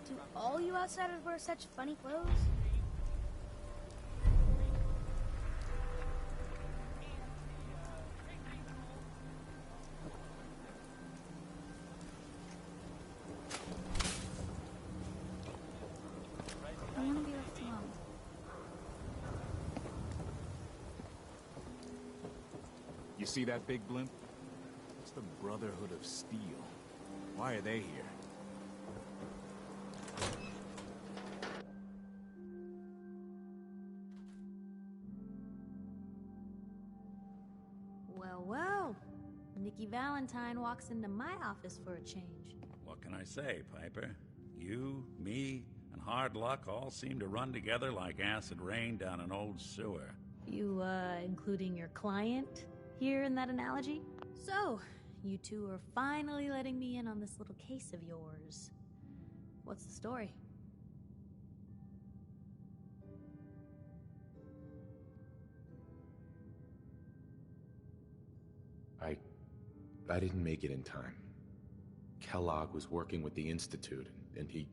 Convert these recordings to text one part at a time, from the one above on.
Do all you outsiders wear such funny clothes? I want to be left alone. You see that big blimp? It's the Brotherhood of Steel. Why are they here? Well, Nikki Valentine walks into my office for a change. What can I say, Piper? You, me, and hard luck all seem to run together like acid rain down an old sewer. You, including your client here in that analogy? So, you two are finally letting me in on this little case of yours. What's the story? I didn't make it in time. Kellogg was working with the Institute, and he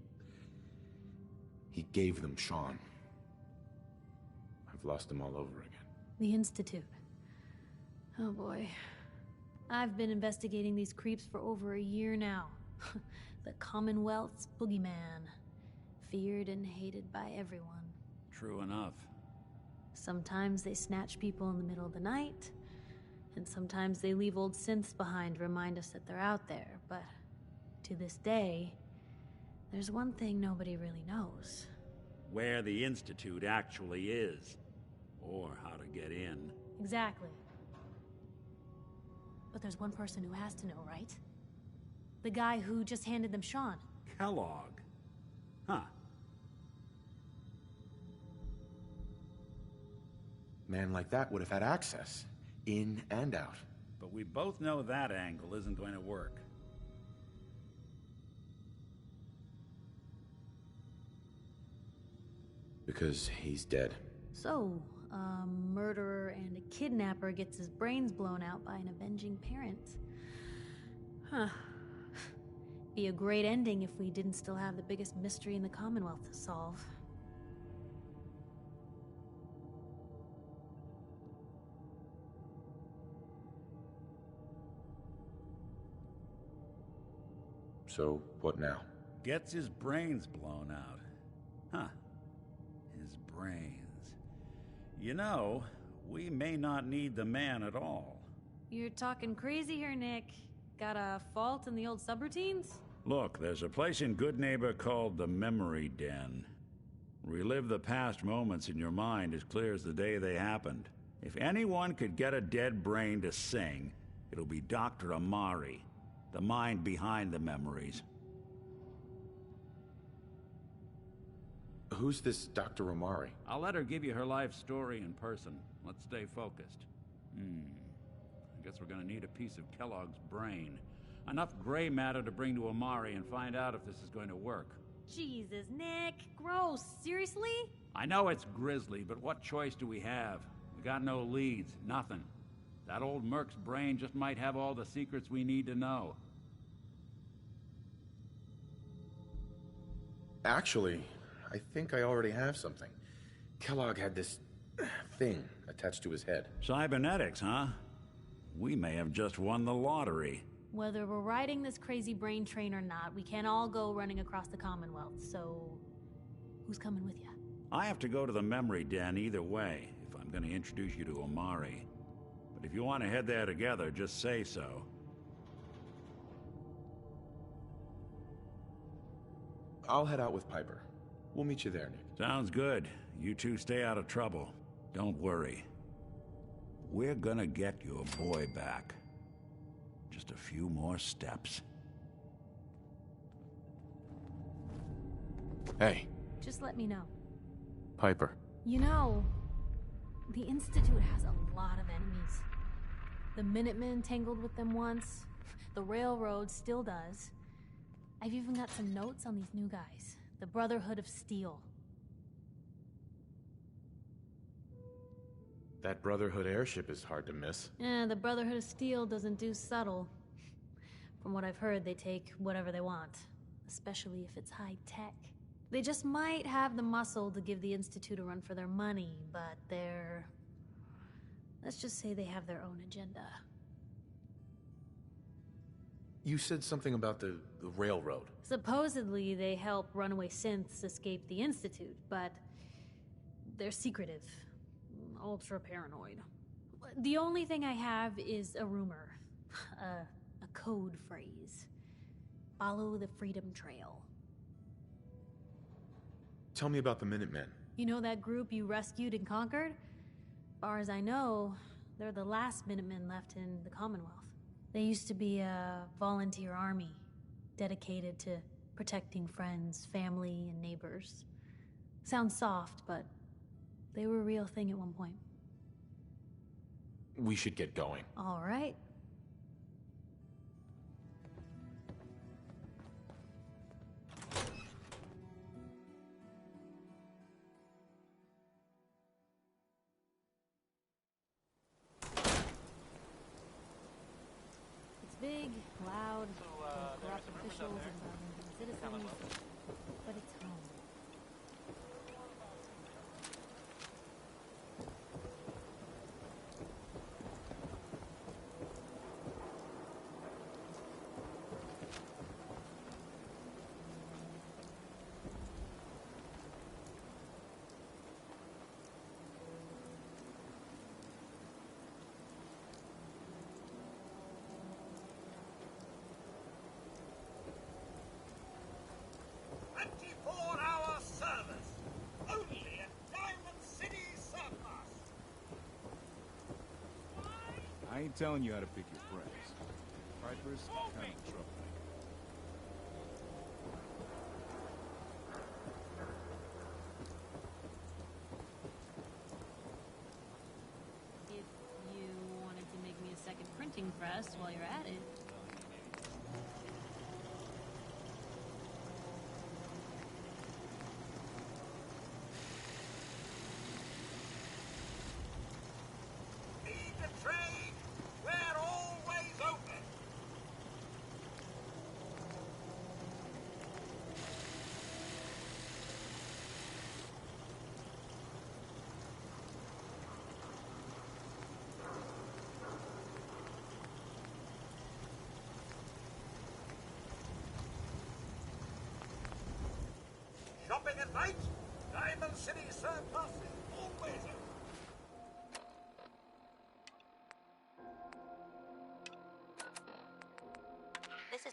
gave them Sean. I've lost him all over again. The Institute. Oh boy. I've been investigating these creeps for over a year now. The Commonwealth's boogeyman. Feared and hated by everyone. True enough. Sometimes they snatch people in the middle of the night, and sometimes they leave old synths behind to remind us that they're out there, but to this day, there's one thing nobody really knows. Where the Institute actually is. Or how to get in. Exactly. But there's one person who has to know, right? The guy who just handed them Sean. Kellogg. Huh. Man like that would have had access. In and out. But we both know that angle isn't going to work. Because he's dead. So, a murderer and a kidnapper gets his brains blown out by an avenging parent. Huh. Be a great ending if we didn't still have the biggest mystery in the Commonwealth to solve. So, what now? Gets his brains blown out. Huh. His brains. You know, we may not need the man at all. You're talking crazy here, Nick. Got a fault in the old subroutines? Look, there's a place in Good Neighbor called the Memory Den. Relive the past moments in your mind as clear as the day they happened. If anyone could get a dead brain to sing, it'll be Dr. Amari. The mind behind the memories. Who's this Dr. Amari? I'll let her give you her life story in person. Let's stay focused. I guess we're gonna need a piece of Kellogg's brain. Enough gray matter to bring to Amari and find out if this is going to work. Jesus, Nick. Gross. Seriously? I know it's grisly, but what choice do we have? We got no leads, nothing. That old Merc's brain just might have all the secrets we need to know. Actually, I think I already have something. Kellogg had this thing attached to his head. Cybernetics, huh? We may have just won the lottery. Whether we're riding this crazy brain train or not, we can't all go running across the Commonwealth, so... who's coming with you? I have to go to the Memory Den either way, if I'm gonna introduce you to Amari. But if you want to head there together, just say so. I'll head out with Piper. We'll meet you there, Nick. Sounds good. You two stay out of trouble. Don't worry. We're gonna get your boy back. Just a few more steps. Hey. Just let me know. Piper. You know, the Institute has a lot of enemies. The Minutemen tangled with them once. The Railroad still does. I've even got some notes on these new guys. The Brotherhood of Steel. That Brotherhood airship is hard to miss. The Brotherhood of Steel doesn't do subtle. From what I've heard, they take whatever they want. especially if it's high tech. They just might have the muscle to give the Institute a run for their money, but they're... let's just say they have their own agenda. You said something about the railroad. Supposedly, they help runaway synths escape the Institute, but they're secretive. Ultra paranoid. The only thing I have is a rumor. A code phrase. Follow the Freedom Trail. Tell me about the Minutemen. You know that group you rescued and conquered? Far as I know, they're the last Minutemen left in the Commonwealth. They used to be a volunteer army, dedicated to protecting friends, family, and neighbors. Sounds soft, but they were a real thing at one point. We should get going. All right. It's big, loud, corrupt officials and citizens, but it's home. I ain't telling you how to pick your friends. Piper's kind of trouble. If you wanted to make me a second printing press while you're at it. Shopping at night? Diamond City Surplus is always open. This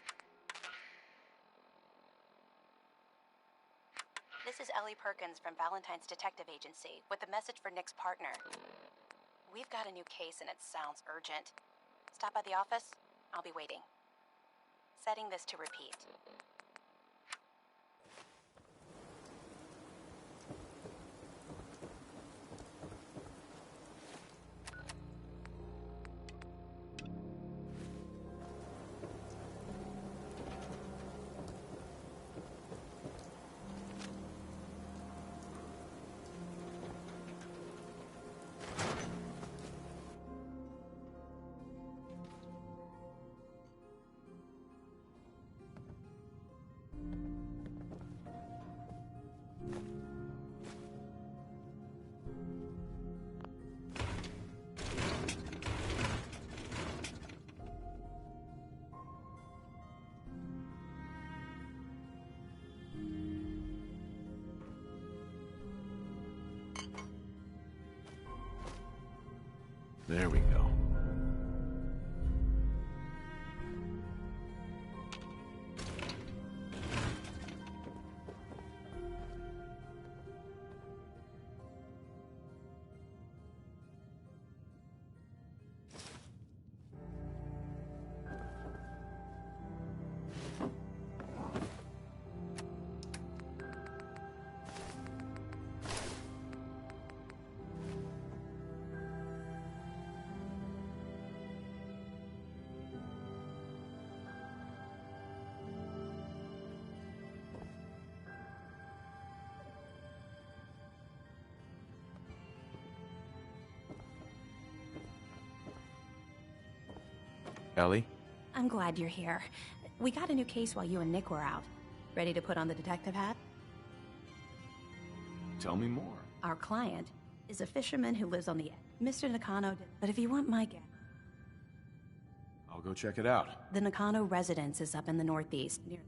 is Ellie Perkins from Valentine's Detective Agency with a message for Nick's partner. We've got a new case and it sounds urgent. Stop by the office. I'll be waiting. Setting this to repeat. There we go. Ellie? I'm glad you're here. We got a new case while you and Nick were out. Ready to put on the detective hat? Tell me more. Our client is a fisherman who lives on the Mr. Nakano. But if you want my guess, I'll go check it out. the Nakano residence is up in the northeast near.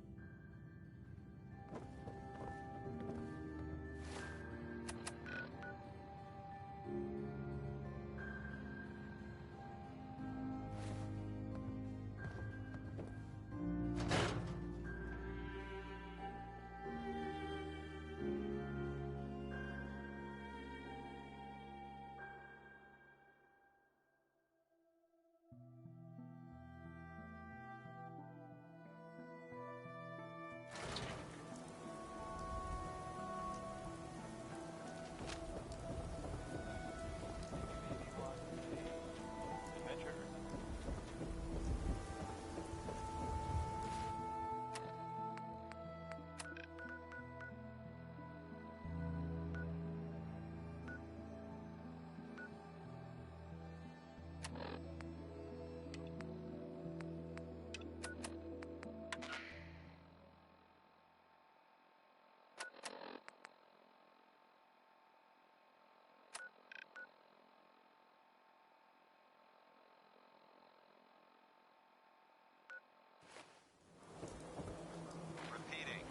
Repeating.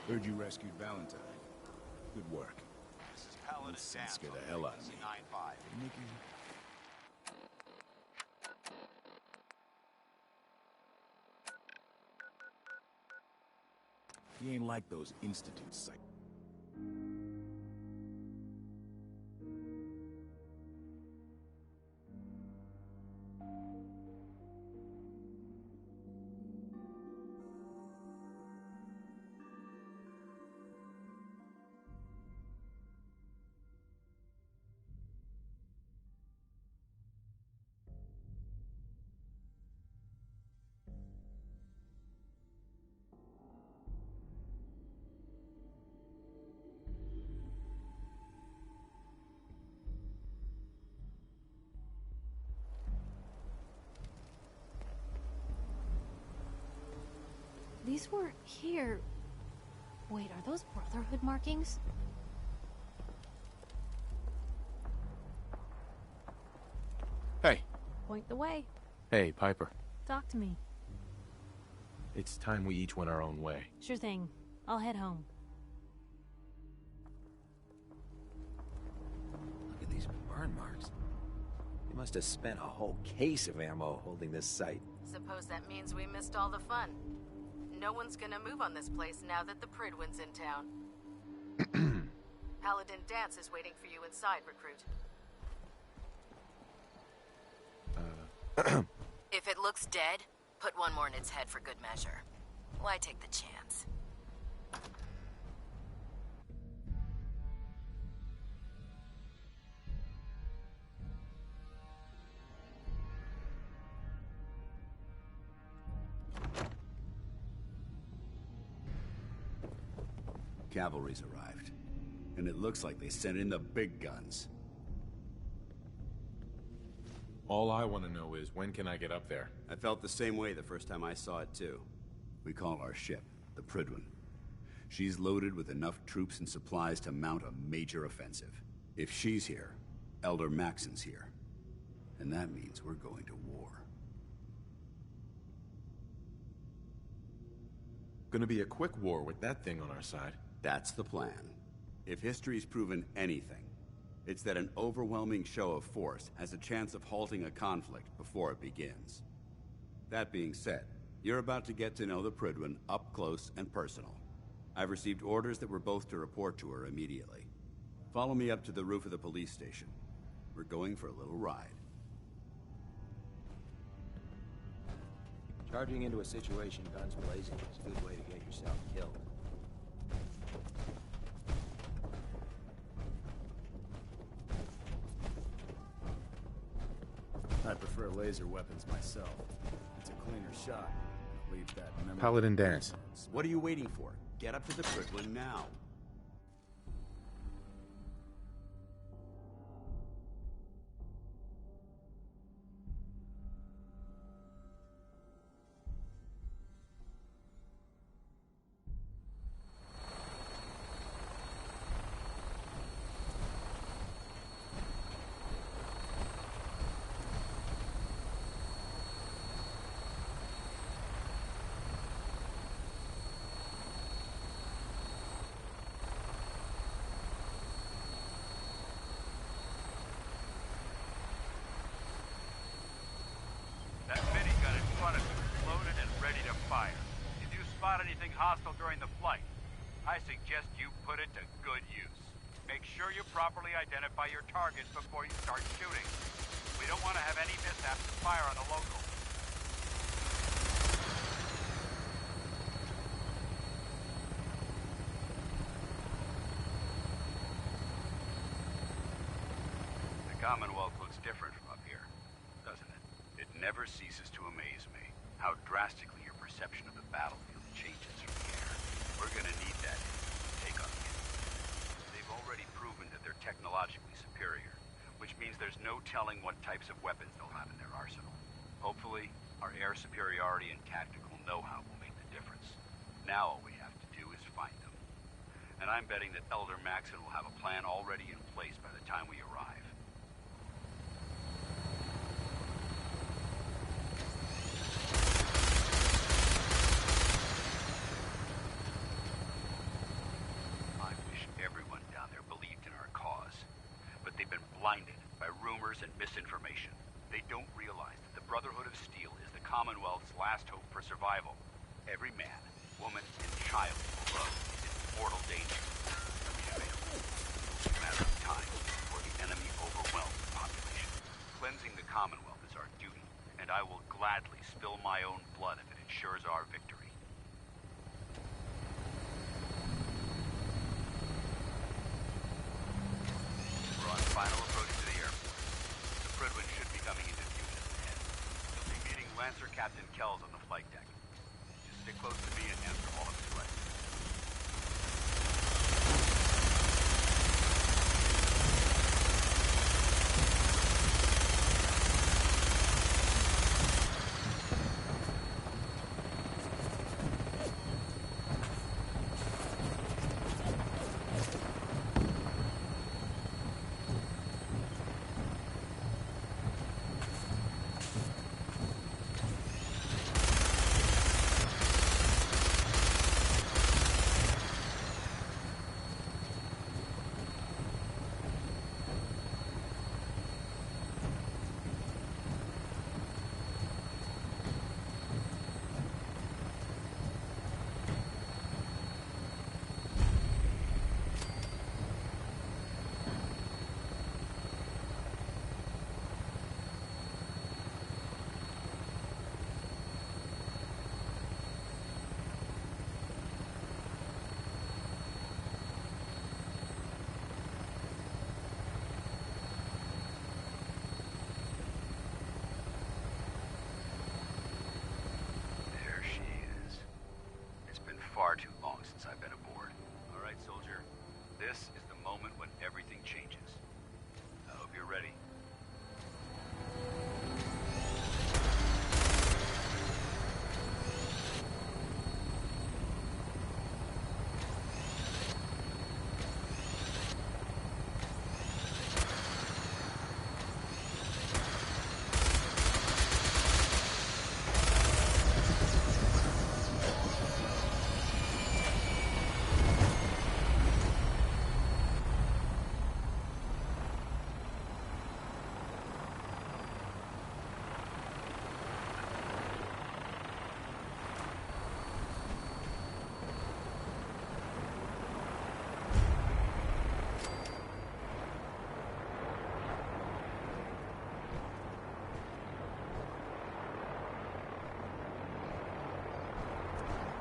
Heard you rescued Valentine. Good work. This is Paladin This Dance scared on the hell out of me. frequency 95. Nikki. He ain't like those Institute psych. These weren't here. Wait, are those Brotherhood markings? Hey. Point the way. Hey, Piper. Talk to me. It's time we each went our own way. Sure thing. I'll head home. Look at these burn marks. They must have spent a whole case of ammo holding this site. Suppose that means we missed all the fun. No one's gonna move on this place now that the Pridwin's in town. Paladin Dance is waiting for you inside, recruit. If it looks dead, put one more in its head for good measure. Why take the chance? Cavalry's arrived, and it looks like they sent in the big guns. All I want to know is, when can I get up there? I felt the same way the first time I saw it, too. We call our ship the Pridwin. She's loaded with enough troops and supplies to mount a major offensive. If she's here, Elder Maxon's here. And that means we're going to war. Gonna be a quick war with that thing on our side. That's the plan. If history's proven anything, it's that an overwhelming show of force has a chance of halting a conflict before it begins. That being said, you're about to get to know the Pridwin up close and personal. I've received orders that we're both to report to her immediately. Follow me up to the roof of the police station. We're going for a little ride. Charging into a situation guns blazing is a good way to get yourself killed. I prefer laser weapons myself. It's a cleaner shot. Leave that memory. Paladin Dance. What are you waiting for? Get up to the Pridwin now. hostile during the flight. I suggest you put it to good use. Make sure you properly identify your targets before you start shooting. We don't want to have any mishaps and fire on the local. The Commonwealth looks different from up here, doesn't it? It never ceases to amaze me how drastically your perception of the battlefield changes from the air. We're gonna need that to take on the enemy. They've already proven that they're technologically superior, which means there's no telling what types of weapons they'll have in their arsenal. Hopefully, our air superiority and tactical know-how will make the difference. Now all we have to do is find them. And I'm betting that Elder Maxon will have a plan already in place by the time we arrive. Blinded by rumors and misinformation. They don't realize that the Brotherhood of Steel is the Commonwealth's last hope for survival. Every man, woman, and child below is in mortal danger. We have it's a matter of time before the enemy overwhelms the population. Cleansing the Commonwealth is our duty, and I will gladly spill my own blood if it ensures our victory. We're on final approach to the airport. The Prydwen should be coming into view just ahead. You'll be meeting Lancer Captain Kells on the flight deck. Just stick close to me and answer all of his questions. Far too long since I've been aboard. All right, soldier. This is the moment when everything changes. I hope you're ready.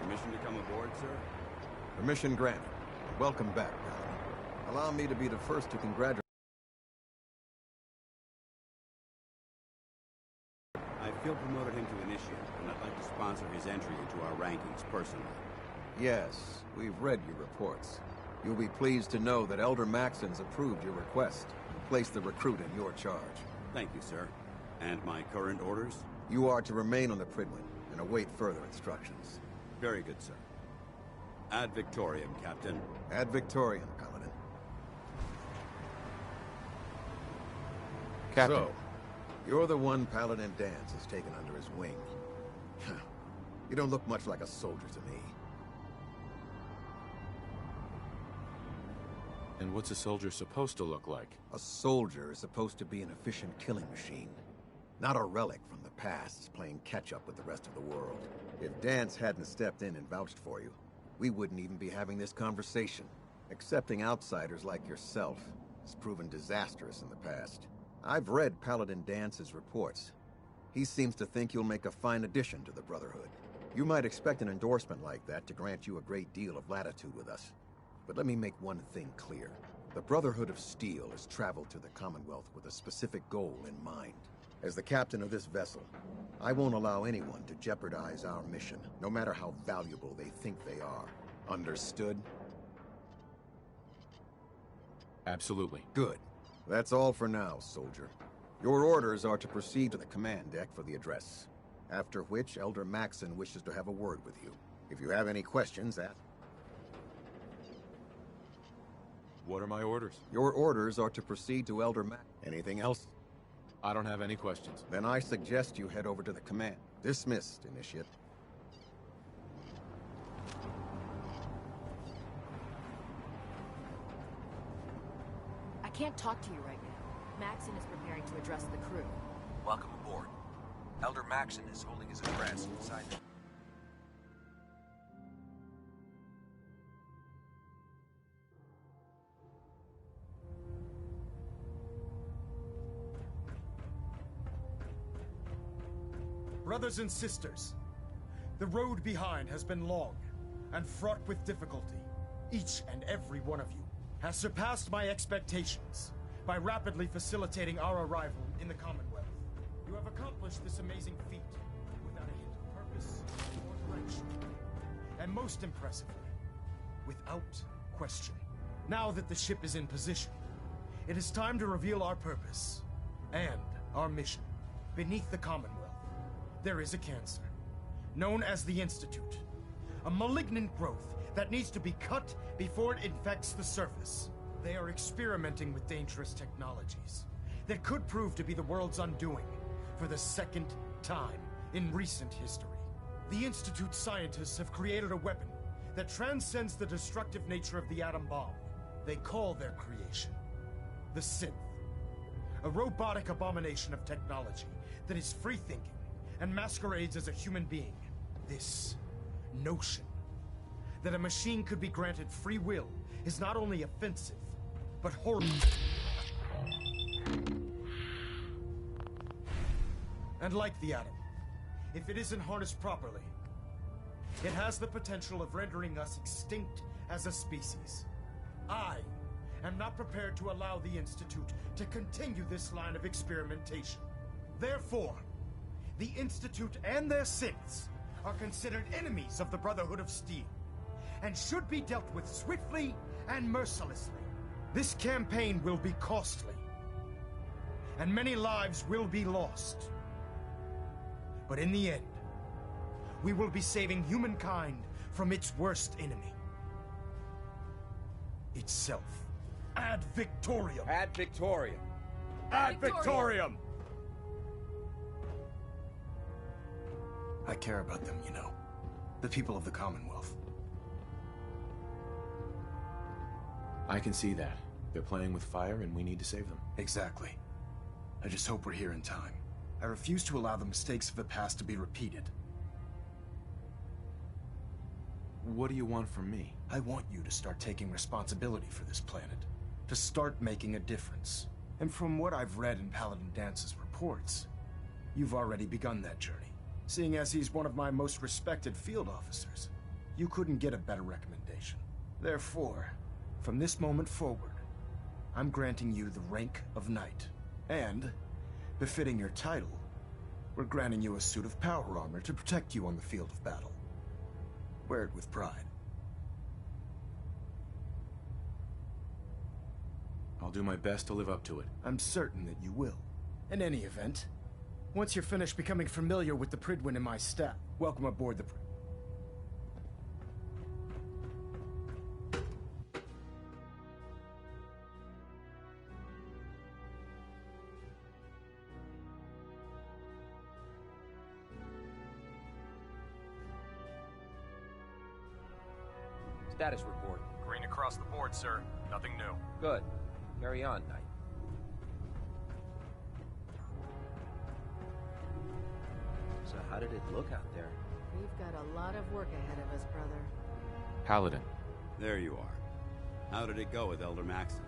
Permission to come aboard, sir? Permission granted. Welcome back, Paladin. Allow me to be the first to congratulate... I feel promoted him to initiate, and I'd like to sponsor his entry into our rankings personally. Yes, we've read your reports. You'll be pleased to know that Elder Maxon's approved your request and placed the recruit in your charge. Thank you, sir. And my current orders? You are to remain on the Prydwen and await further instructions. Very good, sir. Ad Victoriam, Captain. Ad Victoriam, Paladin. Captain. So, you're the one Paladin Danse has taken under his wing. You don't look much like a soldier to me. And what's a soldier supposed to look like? A soldier is supposed to be an efficient killing machine. Not a relic from the past playing catch-up with the rest of the world. If Danse hadn't stepped in and vouched for you, we wouldn't even be having this conversation. Accepting outsiders like yourself has proven disastrous in the past. I've read Paladin Dance's reports. He seems to think you'll make a fine addition to the Brotherhood. You might expect an endorsement like that to grant you a great deal of latitude with us. But let me make one thing clear. The Brotherhood of Steel has traveled to the Commonwealth with a specific goal in mind. As the captain of this vessel, I won't allow anyone to jeopardize our mission, no matter how valuable they think they are. Understood? Absolutely. Good. That's all for now, soldier. Your orders are to proceed to the command deck for the address. After which, Elder Maxon wishes to have a word with you. If you have any questions, ask. What are my orders? Your orders are to proceed to Elder Maxon. Anything else? I don't have any questions. Then I suggest you head over to the command. Dismissed, Initiate. I can't talk to you right now. Maxon is preparing to address the crew. Welcome aboard. Elder Maxon is holding his address inside the... Brothers and sisters, the road behind has been long and fraught with difficulty. Each and every one of you has surpassed my expectations by rapidly facilitating our arrival in the Commonwealth. You have accomplished this amazing feat without a hint of purpose or direction. And most impressively, without question. Now that the ship is in position, it is time to reveal our purpose and our mission. Beneath the Commonwealth, there is a cancer, known as the Institute. A malignant growth that needs to be cut before it infects the surface. They are experimenting with dangerous technologies that could prove to be the world's undoing for the second time in recent history. The Institute scientists have created a weapon that transcends the destructive nature of the atom bomb. They call their creation the Synth, a robotic abomination of technology that is free-thinking and masquerades as a human being. This notion that a machine could be granted free will is not only offensive, but horrible. And like the atom, if it isn't harnessed properly, it has the potential of rendering us extinct as a species. I am not prepared to allow the Institute to continue this line of experimentation. Therefore, the Institute and their synths are considered enemies of the Brotherhood of Steel, and should be dealt with swiftly and mercilessly. This campaign will be costly, and many lives will be lost. But in the end, we will be saving humankind from its worst enemy. Itself. Ad Victoriam! Ad Victoriam! Ad Victoriam! I care about them, you know. The people of the Commonwealth. I can see that. They're playing with fire and we need to save them. Exactly. I just hope we're here in time. I refuse to allow the mistakes of the past to be repeated. What do you want from me? I want you to start taking responsibility for this planet. To start making a difference. And from what I've read in Paladin Dance's reports, you've already begun that journey. Seeing as he's one of my most respected field officers, you couldn't get a better recommendation. Therefore, from this moment forward, I'm granting you the rank of Knight. And, befitting your title, we're granting you a suit of power armor to protect you on the field of battle. Wear it with pride. I'll do my best to live up to it. I'm certain that you will. In any event, once you're finished becoming familiar with the Pridwin and my staff, welcome aboard the Status report. Green across the board, sir. Nothing new. Good. Carry on, Knight. So how did it look out there? We've got a lot of work ahead of us, brother. Paladin. There you are. How did it go with Elder Maxon?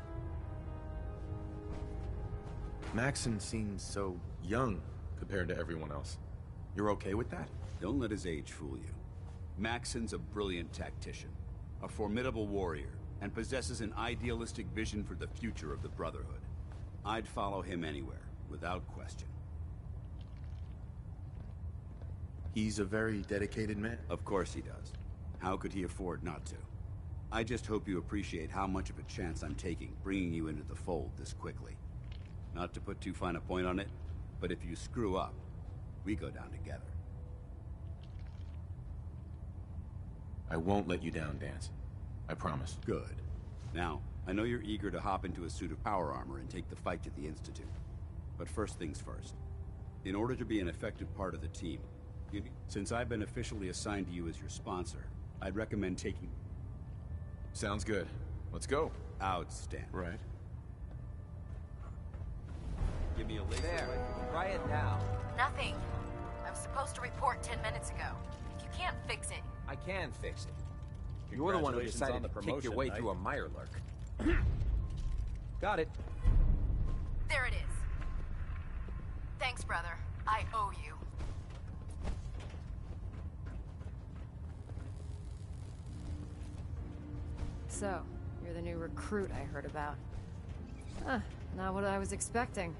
Maxon seems so young compared to everyone else. You're okay with that? Don't let his age fool you. Maxon's a brilliant tactician, a formidable warrior, and possesses an idealistic vision for the future of the Brotherhood. I'd follow him anywhere, without question. He's a very dedicated man. Of course he does. How could he afford not to? I just hope you appreciate how much of a chance I'm taking, bringing you into the fold this quickly. Not to put too fine a point on it, but if you screw up, we go down together. I won't let you down, Dance. I promise. Good. Now, I know you're eager to hop into a suit of power armor and take the fight to the Institute. But first things first. In order to be an effective part of the team, since I've been officially assigned to you as your sponsor, I'd recommend taking... Sounds good. Let's go. Outstanding. Right. Give me a laser There. rifle. Try it now. Nothing. I was supposed to report 10 minutes ago. If you can't fix it... I can fix it. You're the one who decided to kick your way through a Mirelurk. Got it. There it is. Thanks, brother. I owe you. So, you're the new recruit I heard about. Huh, not what I was expecting.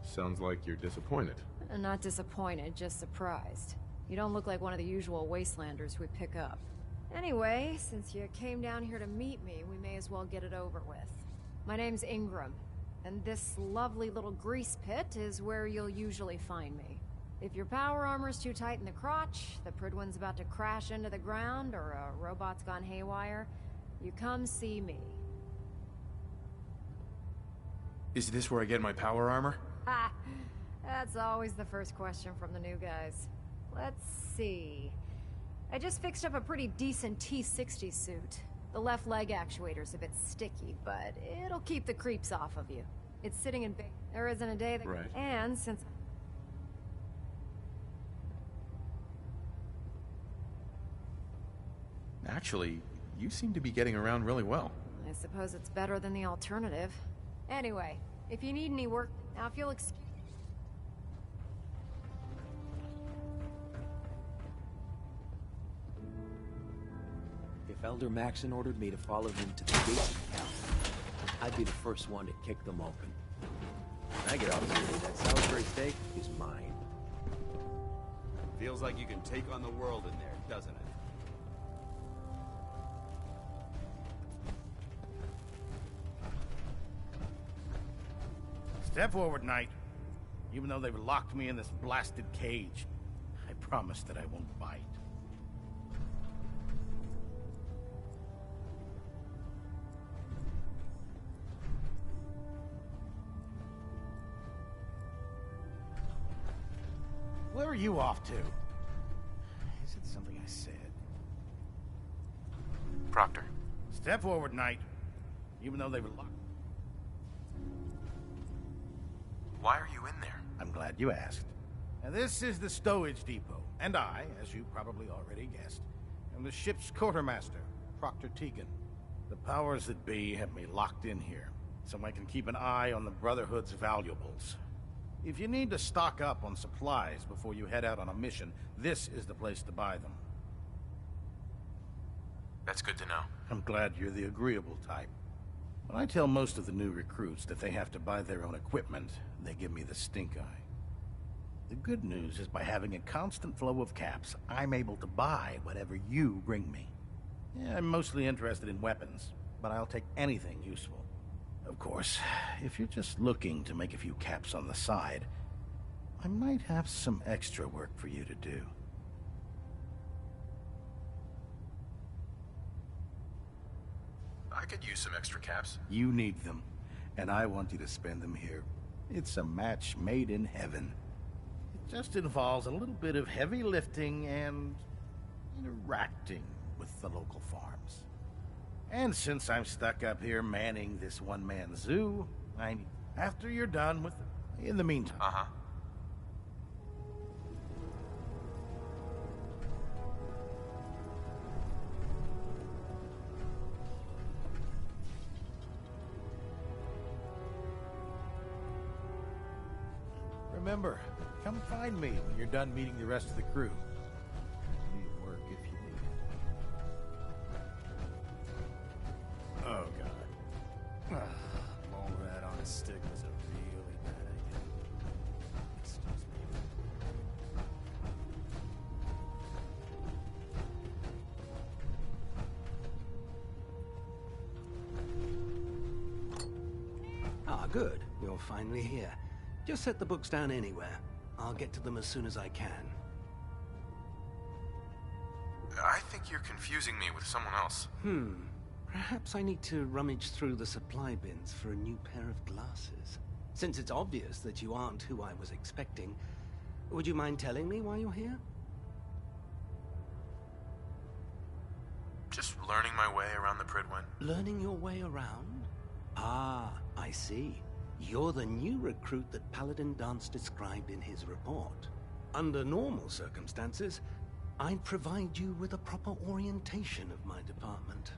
Sounds like you're disappointed. Not disappointed, just surprised. You don't look like one of the usual wastelanders we pick up. Anyway, since you came down here to meet me, we may as well get it over with. My name's Ingram, and this lovely little grease pit is where you'll usually find me. If your power armor's too tight in the crotch, the Pridwin's about to crash into the ground, or a robot's gone haywire, you come see me. Is this where I get my power armor? Ha! That's always the first question from the new guys. Let's see. I just fixed up a pretty decent T-60 suit. The left leg actuator's a bit sticky, but it'll keep the creeps off of you. It's sitting in there isn't a day that... Right. And since... Actually, you seem to be getting around really well. I suppose it's better than the alternative. Anyway, if you need any work... Now, if you'll excuse... If Elder Maxon ordered me to follow him to the gates of the castle, I'd be the first one to kick them open. When I get out of here, that Salisbury steak is mine. Feels like you can take on the world in there, doesn't it? Step forward, Knight. Even though they've locked me in this blasted cage, I promise that I won't bite. Where are you off to? Is it something I said? Proctor. Step forward, Knight. Even though they were locked. Why are you in there? I'm glad you asked. Now, this is the stowage depot, and I, as you probably already guessed, am the ship's quartermaster, Proctor Tegan. The powers that be have me locked in here, so I can keep an eye on the Brotherhood's valuables. If you need to stock up on supplies before you head out on a mission, this is the place to buy them. That's good to know. I'm glad you're the agreeable type. When I tell most of the new recruits that they have to buy their own equipment, they give me the stink eye. The good news is by having a constant flow of caps, I'm able to buy whatever you bring me. Yeah, I'm mostly interested in weapons, but I'll take anything useful. Of course, if you're just looking to make a few caps on the side, I might have some extra work for you to do. I could use some extra caps. You need them, and I want you to spend them here. It's a match made in heaven. It just involves a little bit of heavy lifting and interacting with the local farms. And since I'm stuck up here manning this one-man zoo, after you're done with it, in the meantime... remember, come find me when you're done meeting the rest of the crew. Leave work if you need it. Oh, God. Mole rat on a stick was a really bad idea. Excuse me. Ah, good. You're finally here. Just set the books down anywhere. I'll get to them as soon as I can. I think you're confusing me with someone else. Perhaps I need to rummage through the supply bins for a new pair of glasses. Since it's obvious that you aren't who I was expecting, would you mind telling me why you're here? Just learning my way around the Pridwen. Learning your way around? Ah, I see. You're the new recruit that Paladin Dance described in his report. Under normal circumstances, I'd provide you with a proper orientation of my department.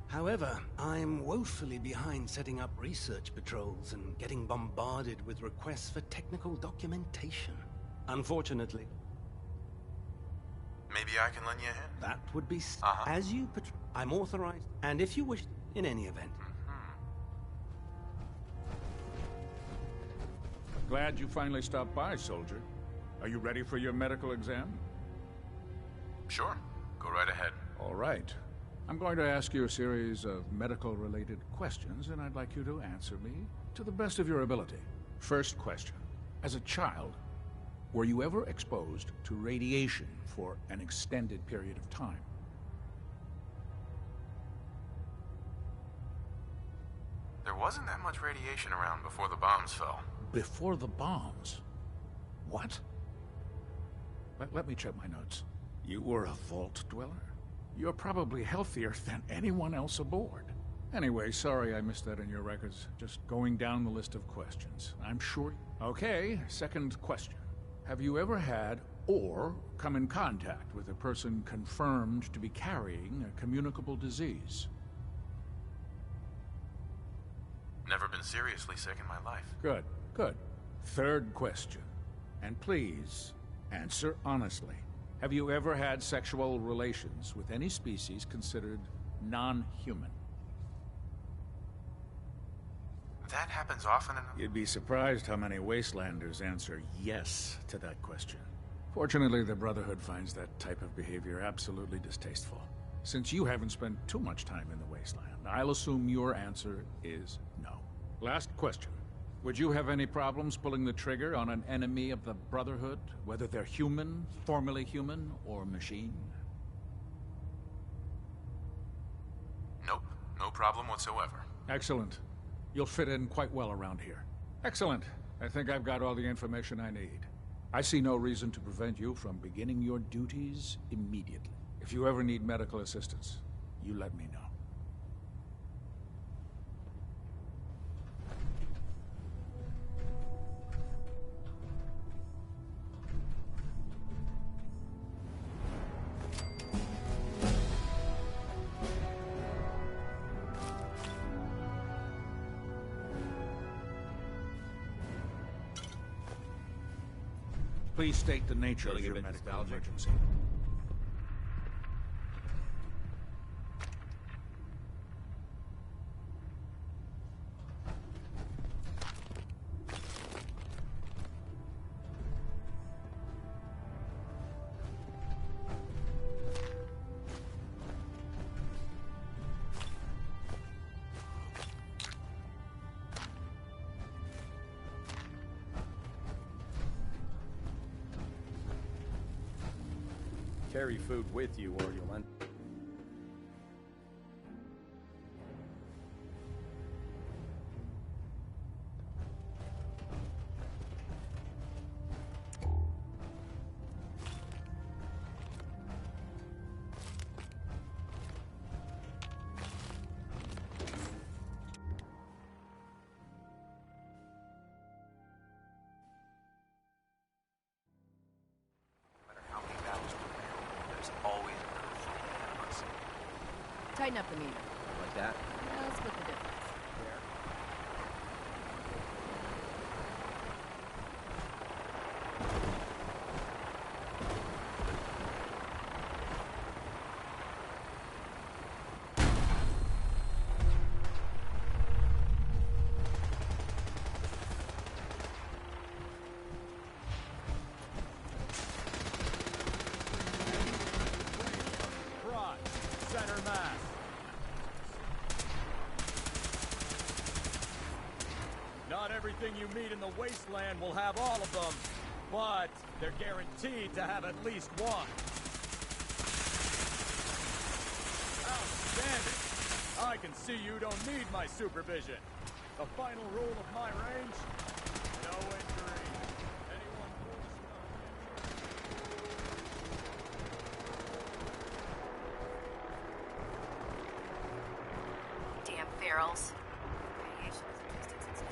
However, I'm woefully behind setting up research patrols and getting bombarded with requests for technical documentation. Unfortunately. Maybe I can lend you a hand? That would be as you I'm authorized, and if you wish, in any event. Glad you finally stopped by, soldier. Are you ready for your medical exam? Sure. Go right ahead. All right. I'm going to ask you a series of medical-related questions, and I'd like you to answer me to the best of your ability. First question. As a child, were you ever exposed to radiation for an extended period of time? There wasn't that much radiation around before the bombs fell. Before the bombs? What? Let me check my notes. You were a vault dweller? You're probably healthier than anyone else aboard. Anyway, sorry I missed that in your records. Just going down the list of questions. I'm sure... Okay, second question. Have you ever had or come in contact with a person confirmed to be carrying a communicable disease? Never been seriously sick in my life. Good, good. Third question. And please, answer honestly. Have you ever had sexual relations with any species considered non-human? That happens often enough. You'd be surprised how many Wastelanders answer yes to that question. Fortunately, the Brotherhood finds that type of behavior absolutely distasteful. Since you haven't spent too much time in the Wasteland, I'll assume your answer is no. Last question. Would you have any problems pulling the trigger on an enemy of the Brotherhood, whether they're human, formerly human, or machine? Nope. No problem whatsoever. Excellent. You'll fit in quite well around here. Excellent. I think I've got all the information I need. I see no reason to prevent you from beginning your duties immediately. If you ever need medical assistance, you let me know. Please state the nature of your medical emergency. Carry food with you or you'll end... Tighten up the meter. Like that? Now split the difference. everything you meet in the wasteland will have all of them, but they're guaranteed to have at least one. Outstanding! I can see you don't need my supervision. The final rule of my range: no injury. Anyone Damn ferals. Radiation has existed since the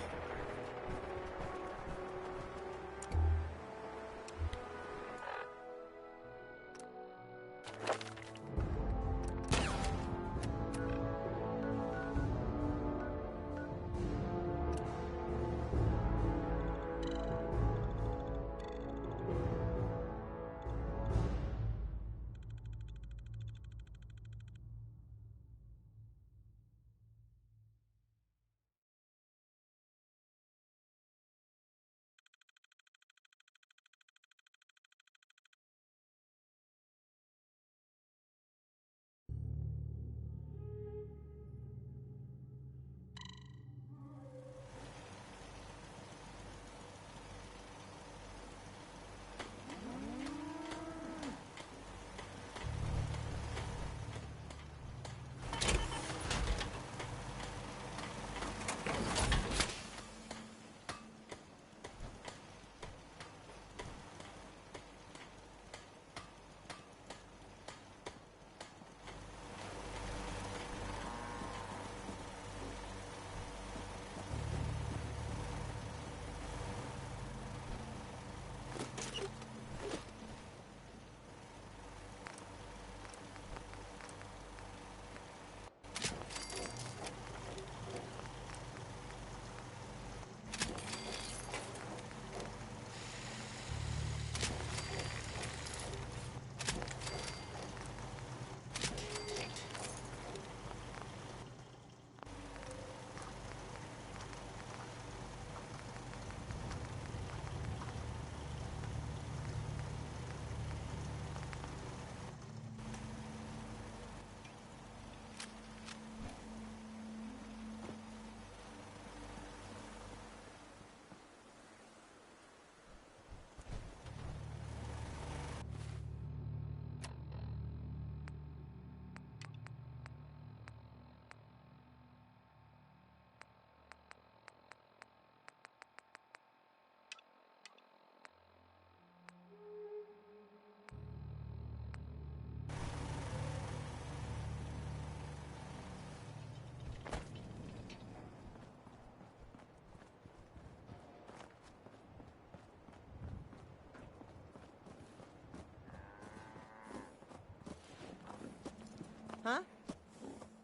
Huh?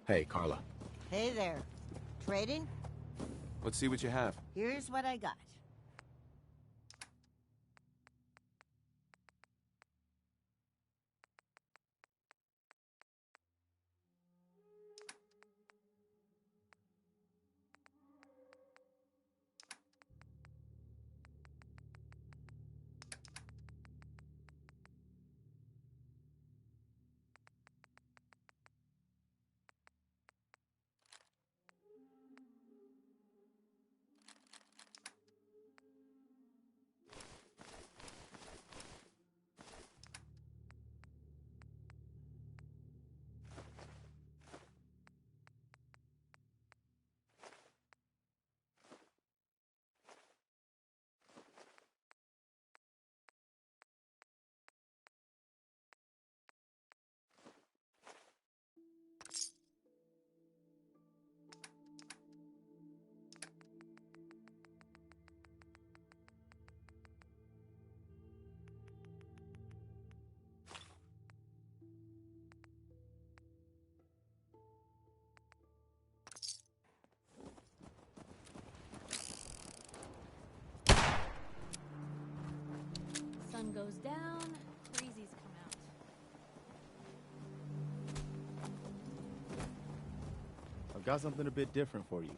Hey, Carla. Hey there. Trading? Let's see what you have. Here's what I got. Sun goes down, breezies come out. I've got something a bit different for you.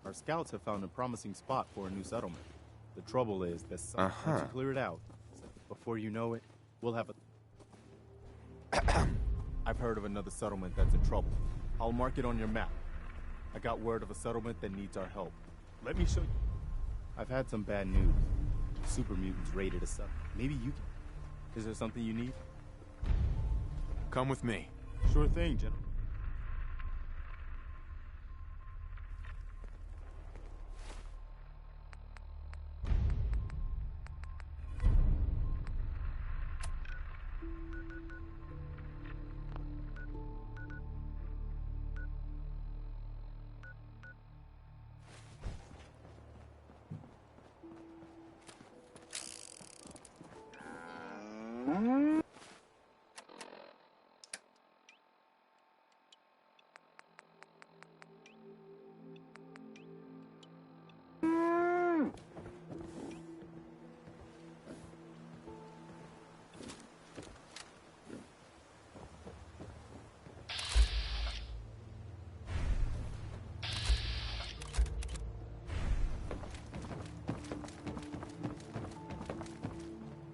Our scouts have found a promising spot for a new settlement. The trouble is that once you clear it out, before you know it, we'll have a... I've heard of another settlement that's in trouble. I'll mark it on your map. I got word of a settlement that needs our help. Let me show you. I've had some bad news. Super mutants raided us up. Maybe you can... Is there something you need? Come with me. Sure thing, gentlemen.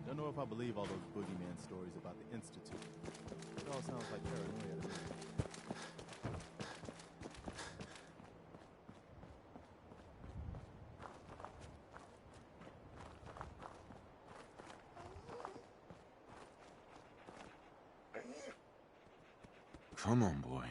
Don't know if I believe all those boogeyman stories about the Institute. It all sounds like paranoia to me. Come on, boy.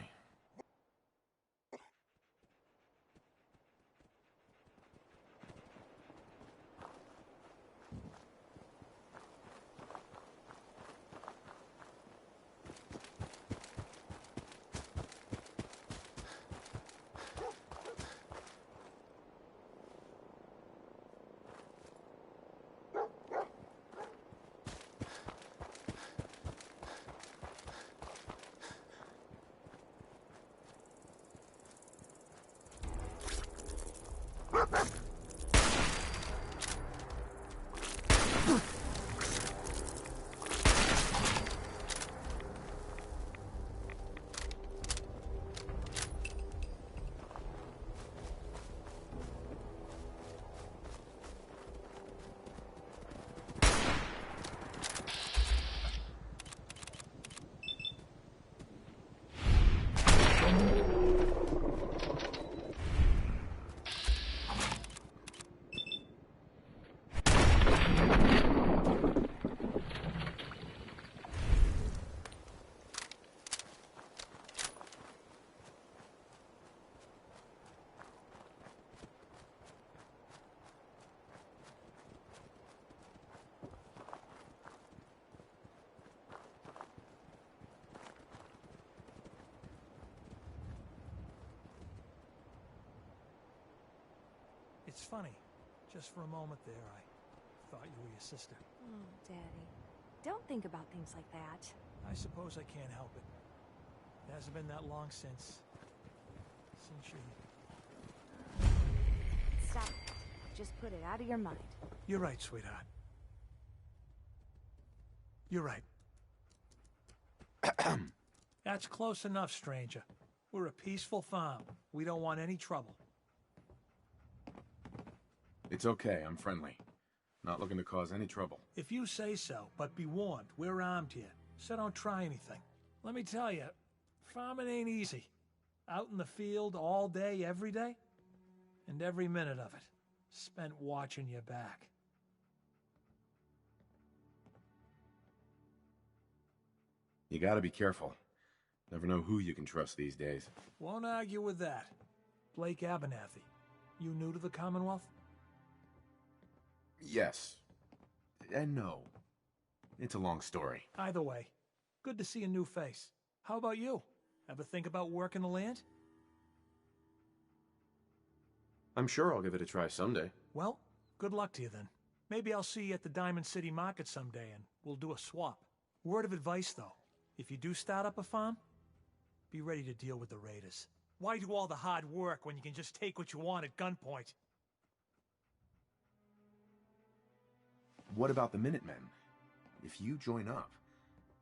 It's funny. Just for a moment there, I thought you were your sister. Oh, Daddy. Don't think about things like that. I suppose I can't help it. It hasn't been that long since you... Stop it. Just put it out of your mind. You're right, sweetheart. You're right. That's close enough, stranger. We're a peaceful farm. We don't want any trouble. It's okay, I'm friendly. Not looking to cause any trouble. If you say so, but be warned, we're armed here, so don't try anything. Let me tell you, farming ain't easy. Out in the field all day, every day, and every minute of it spent watching your back. You gotta be careful. Never know who you can trust these days. Won't argue with that. Blake Abernathy, you new to the Commonwealth? Yes. And no. It's a long story. Either way, good to see a new face. How about you? Ever think about working the land? I'm sure I'll give it a try someday. Well, good luck to you then. Maybe I'll see you at the Diamond City Market someday and we'll do a swap. Word of advice though, if you do start up a farm, be ready to deal with the raiders. Why do all the hard work when you can just take what you want at gunpoint? What about the Minutemen? If you join up,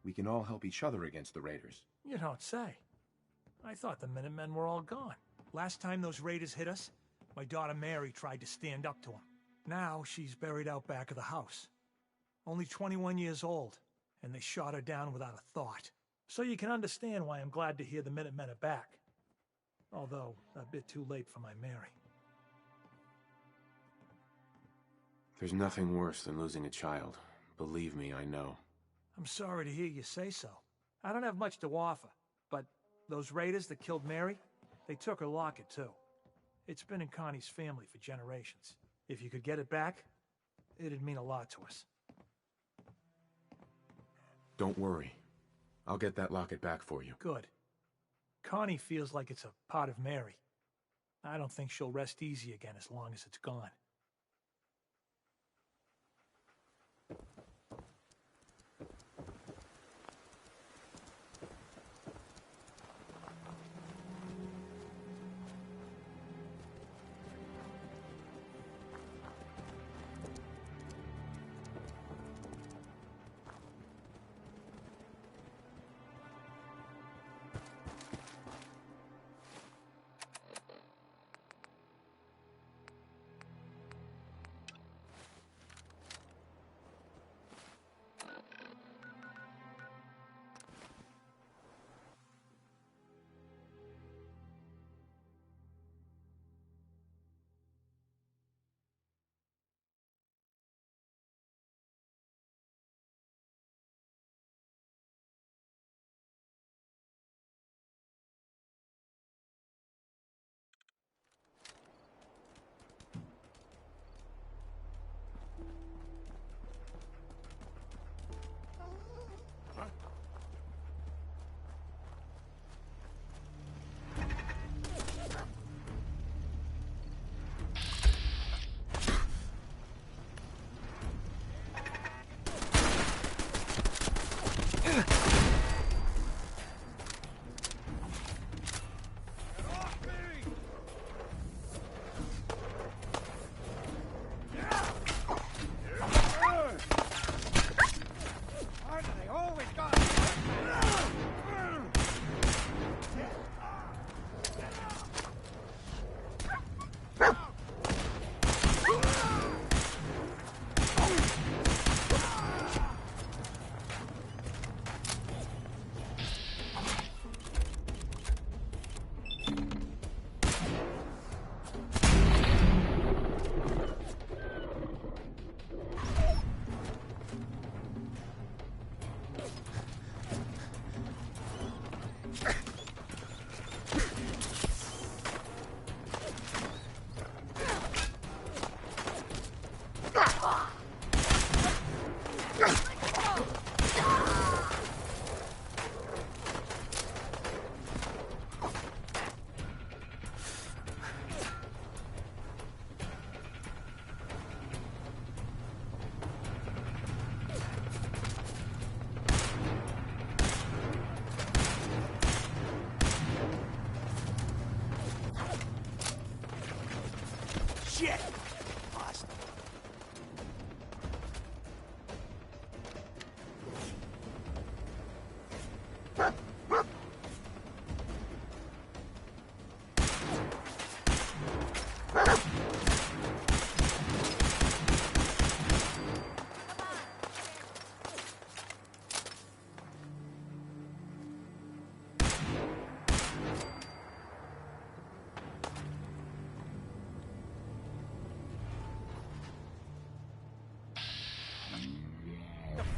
we can all help each other against the raiders. You don't say. I thought the Minutemen were all gone. Last time those raiders hit us, my daughter Mary tried to stand up to them. Now she's buried out back of the house. Only 21 years old, and they shot her down without a thought. So you can understand why I'm glad to hear the Minutemen are back. Although, a bit too late for my Mary. There's nothing worse than losing a child. Believe me, I know. I'm sorry to hear you say so. I don't have much to offer, but those raiders that killed Mary, they took her locket too. It's been in Connie's family for generations. If you could get it back, it'd mean a lot to us. Don't worry. I'll get that locket back for you. Good. Connie feels like it's a part of Mary. I don't think she'll rest easy again as long as it's gone. Shit! Lost.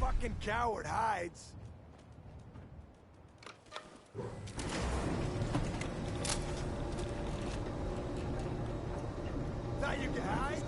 Fucking coward hides. Thought you could hide?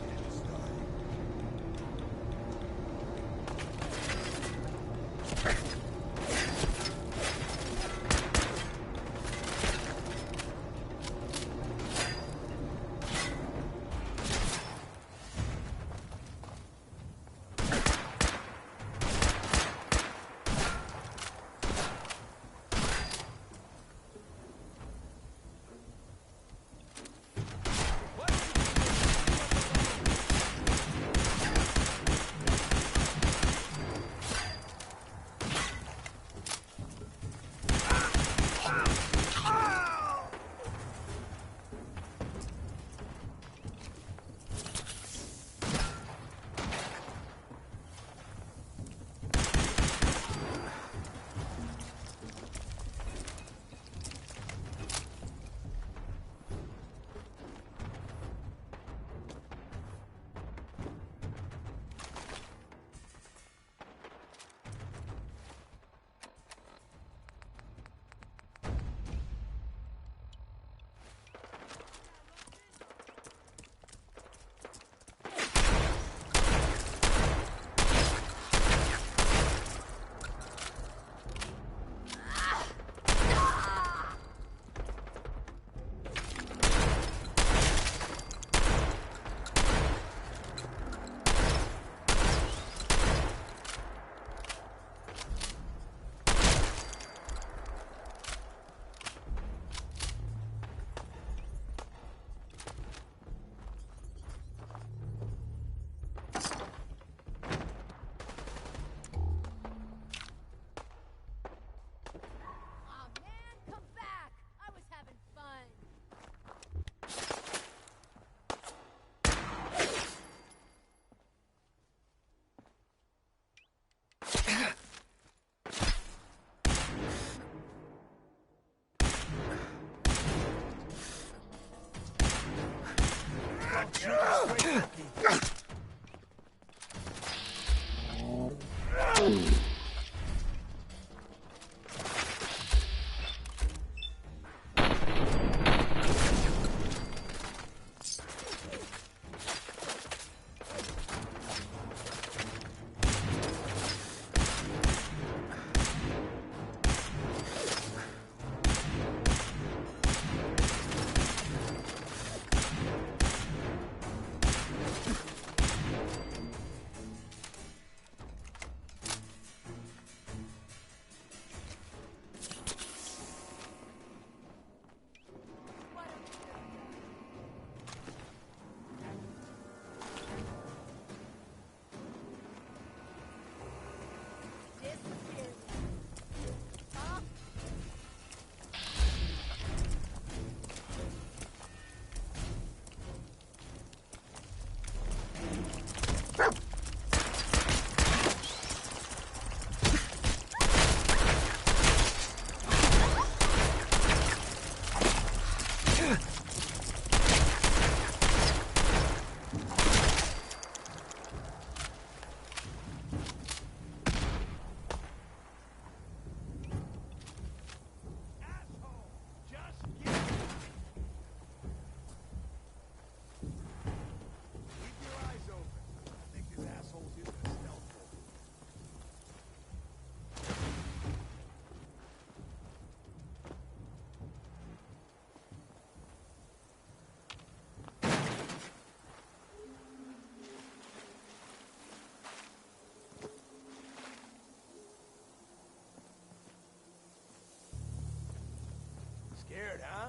Scared, huh?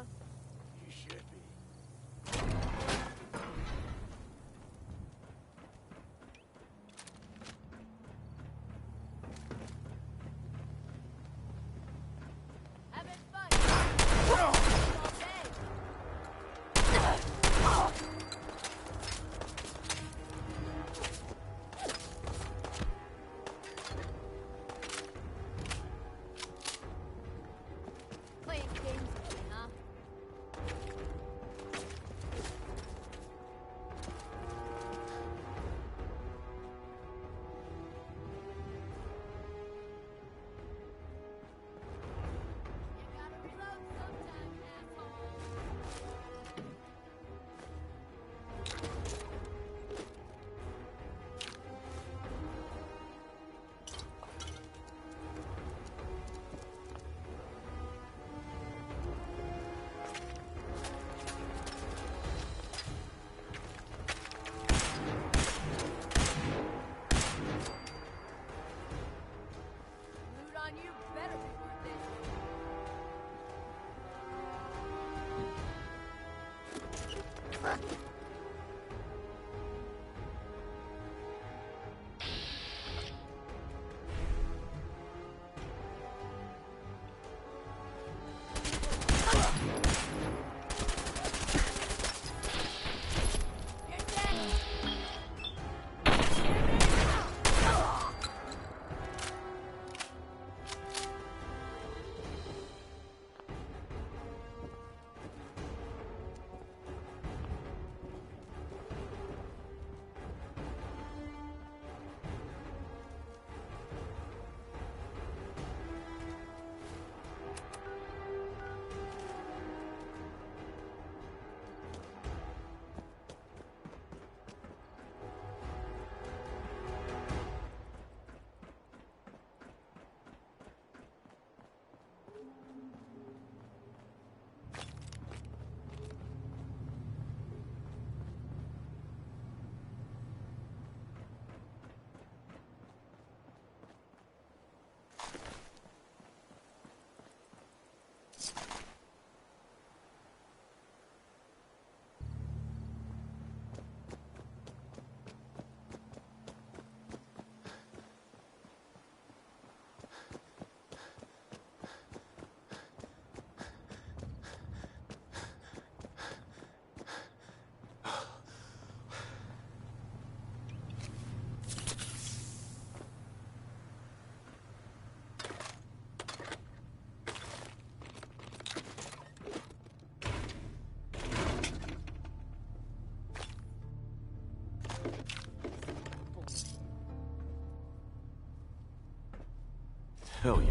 You should be. Having fun. Playing games with me, huh? You gotta reload sometime, asshole. Loot on you better be worth it. Hell yeah.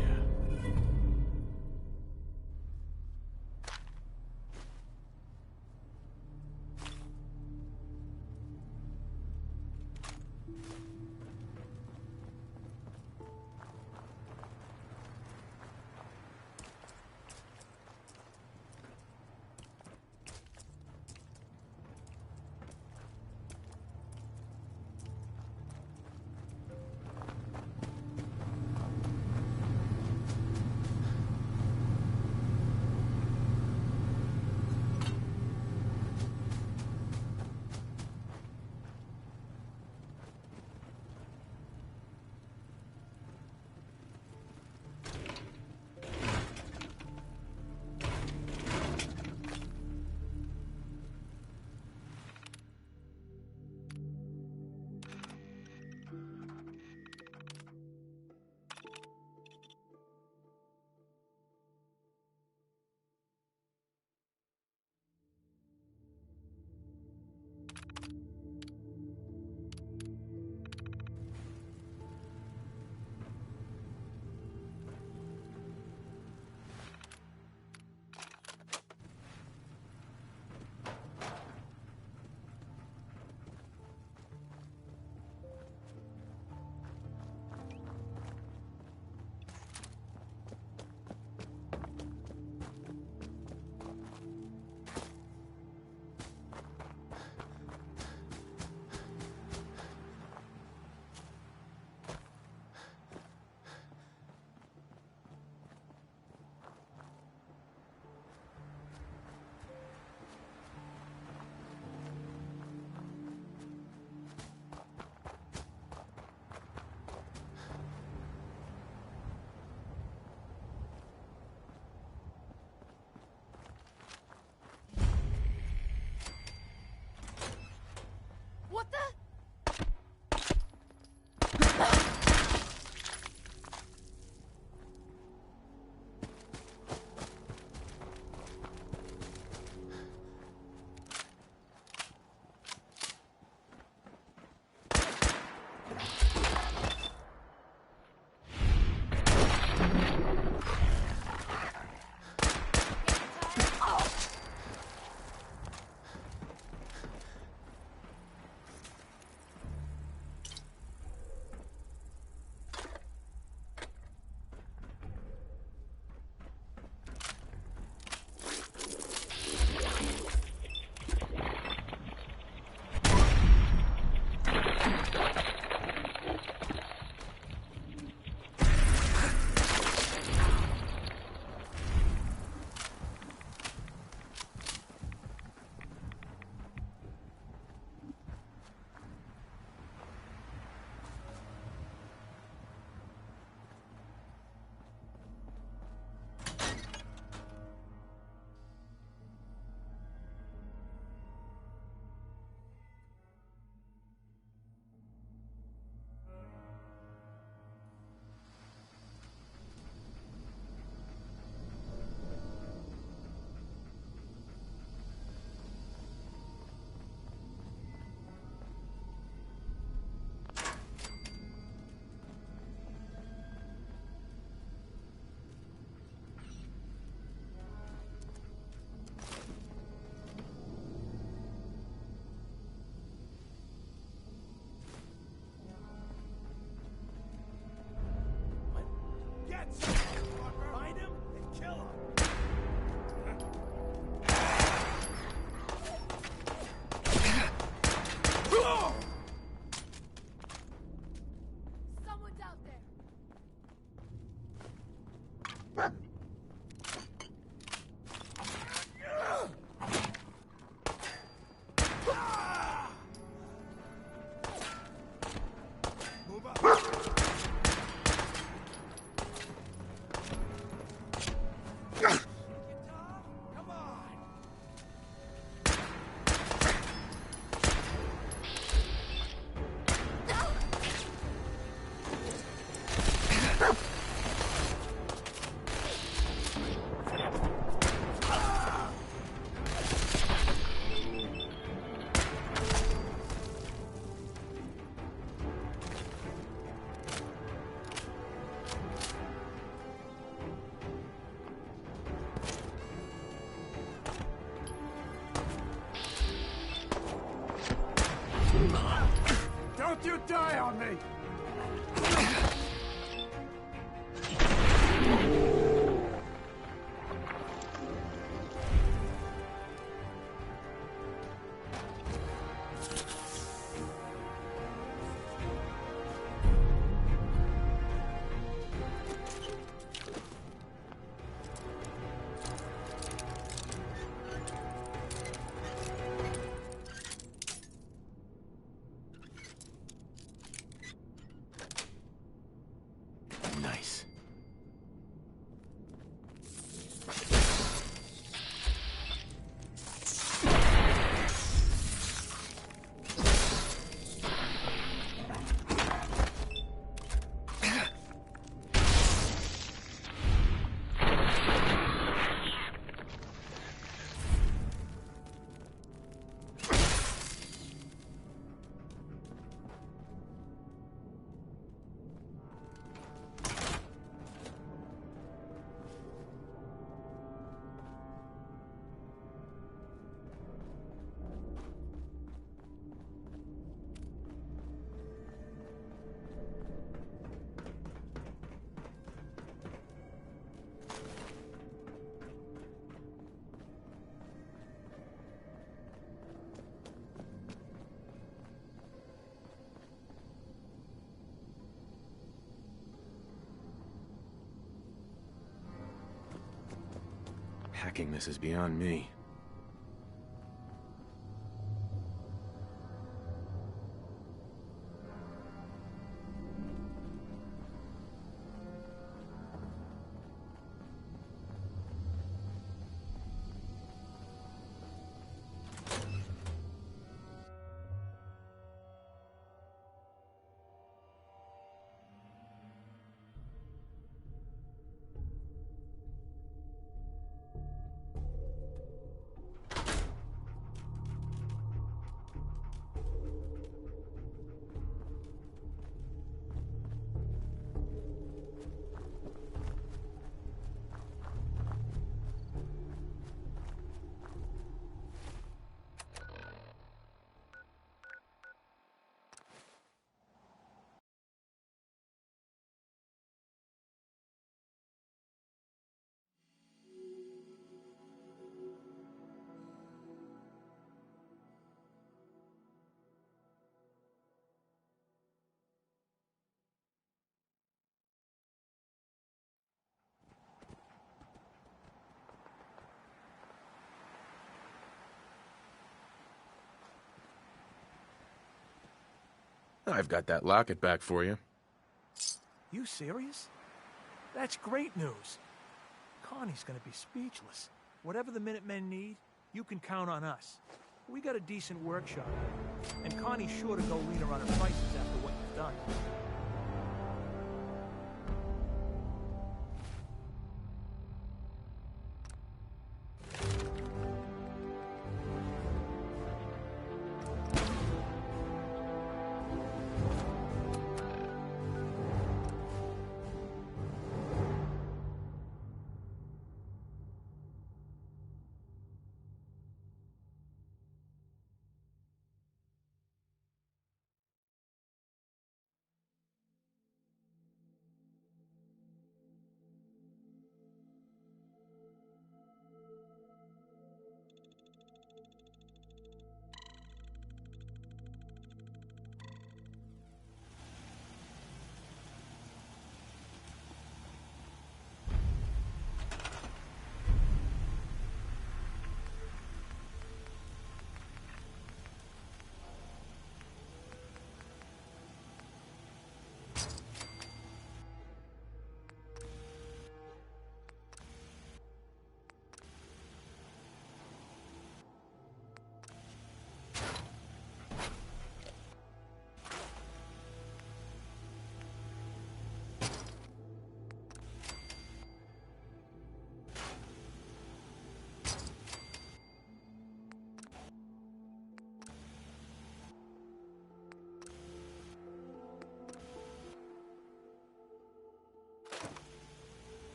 Someone's out there. Don't you die on me! Nice. Hacking this is beyond me. I've got that locket back for you. You serious? That's great news. Connie's gonna be speechless. Whatever the Minutemen need, you can count on us. We got a decent workshop, and Connie's sure to go leaner on her prices after what you've done.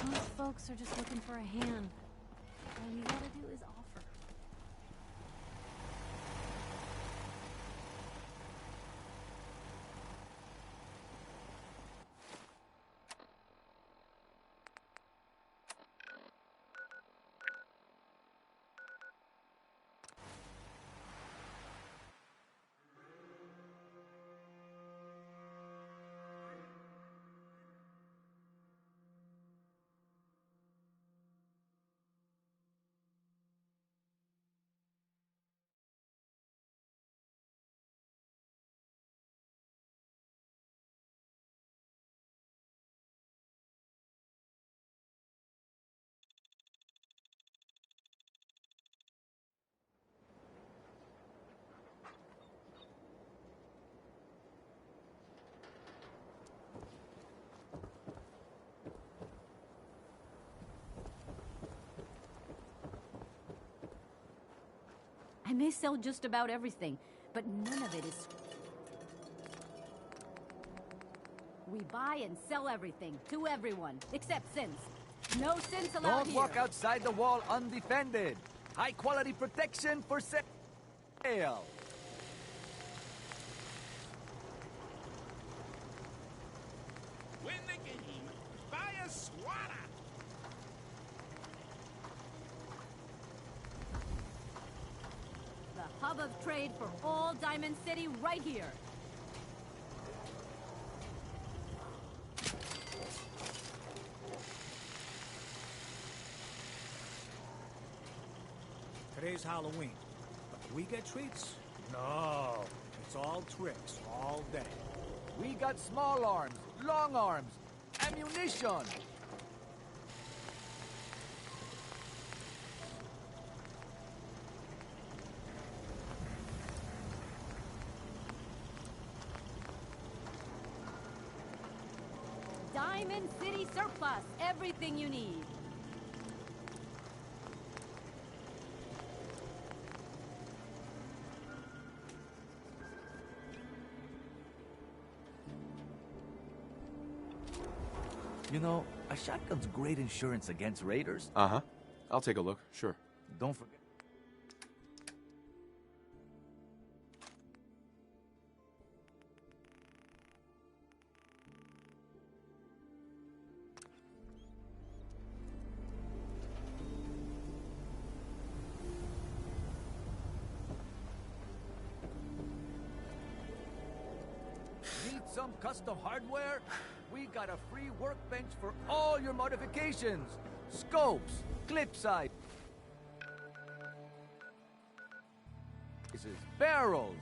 Most folks are just looking for a hand. All you gotta do is offer. I may sell just about everything, but none of it is... We buy and sell everything, to everyone, except sins. No sins allowed Don't here. walk outside the wall undefended. High-quality protection for sale. Win the game. Buy a swatter. The hub of trade for all Diamond City right here. Today's Halloween. But do we get treats? No. It's all tricks all day. We got small arms, long arms, ammunition. Diamond City surplus, everything you need. You know, a shotgun's great insurance against raiders. Uh-huh. I'll take a look, sure. Don't forget. Need some custom hardware? We got a free workbench for all your modifications. Scopes, clip sight, barrels.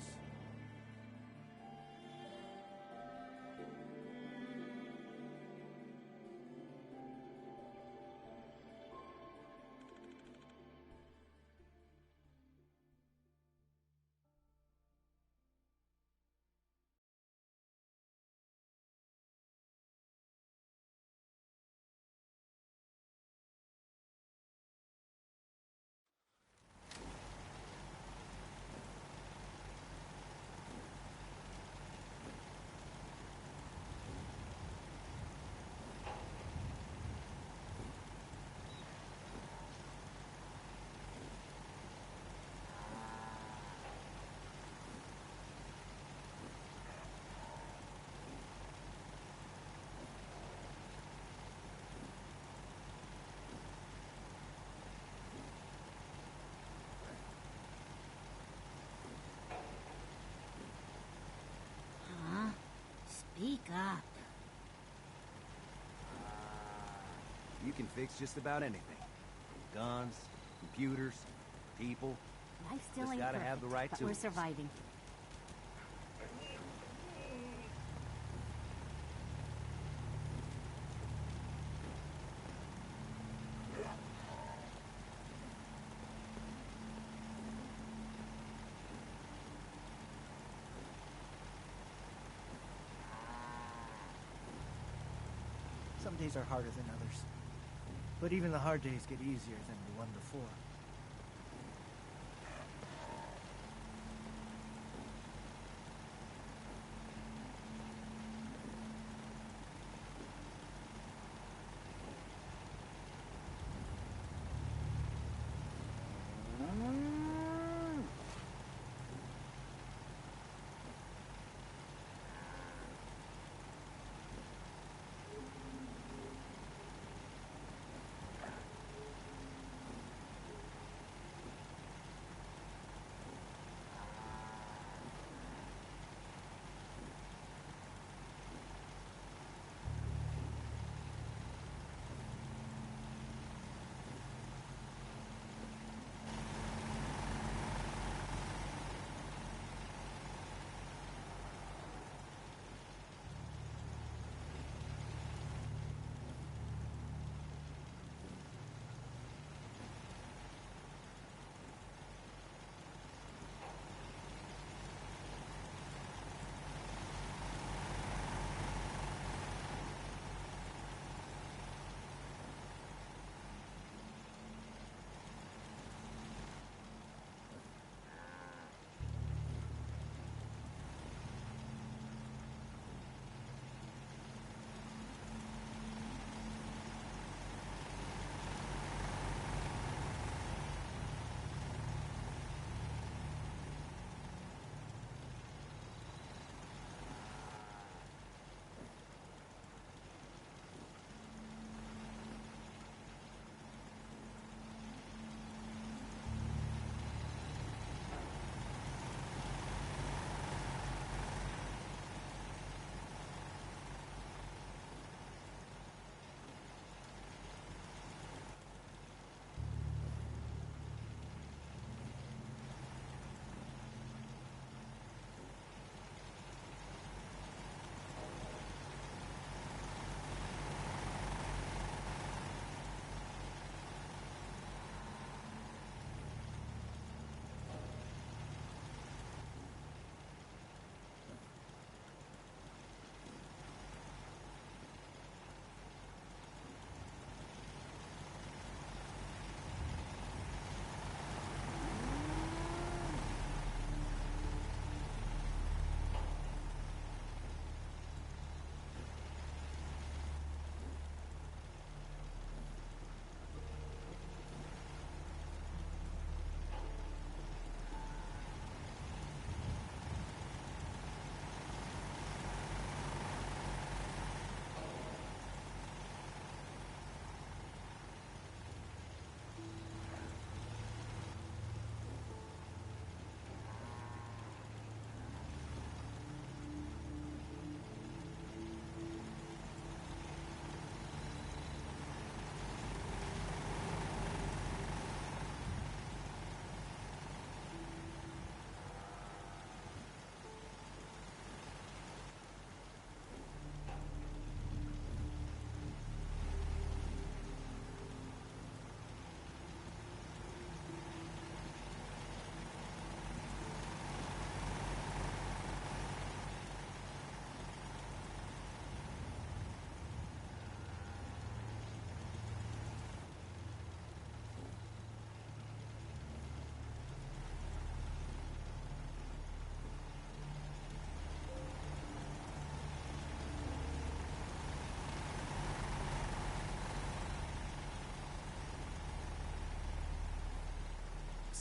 Speak up. You can fix just about anything. Guns, computers, people. Life still Just ain't gotta perfect, have the right but tools. we're surviving. Some days are harder than others. But even the hard days get easier than the one before.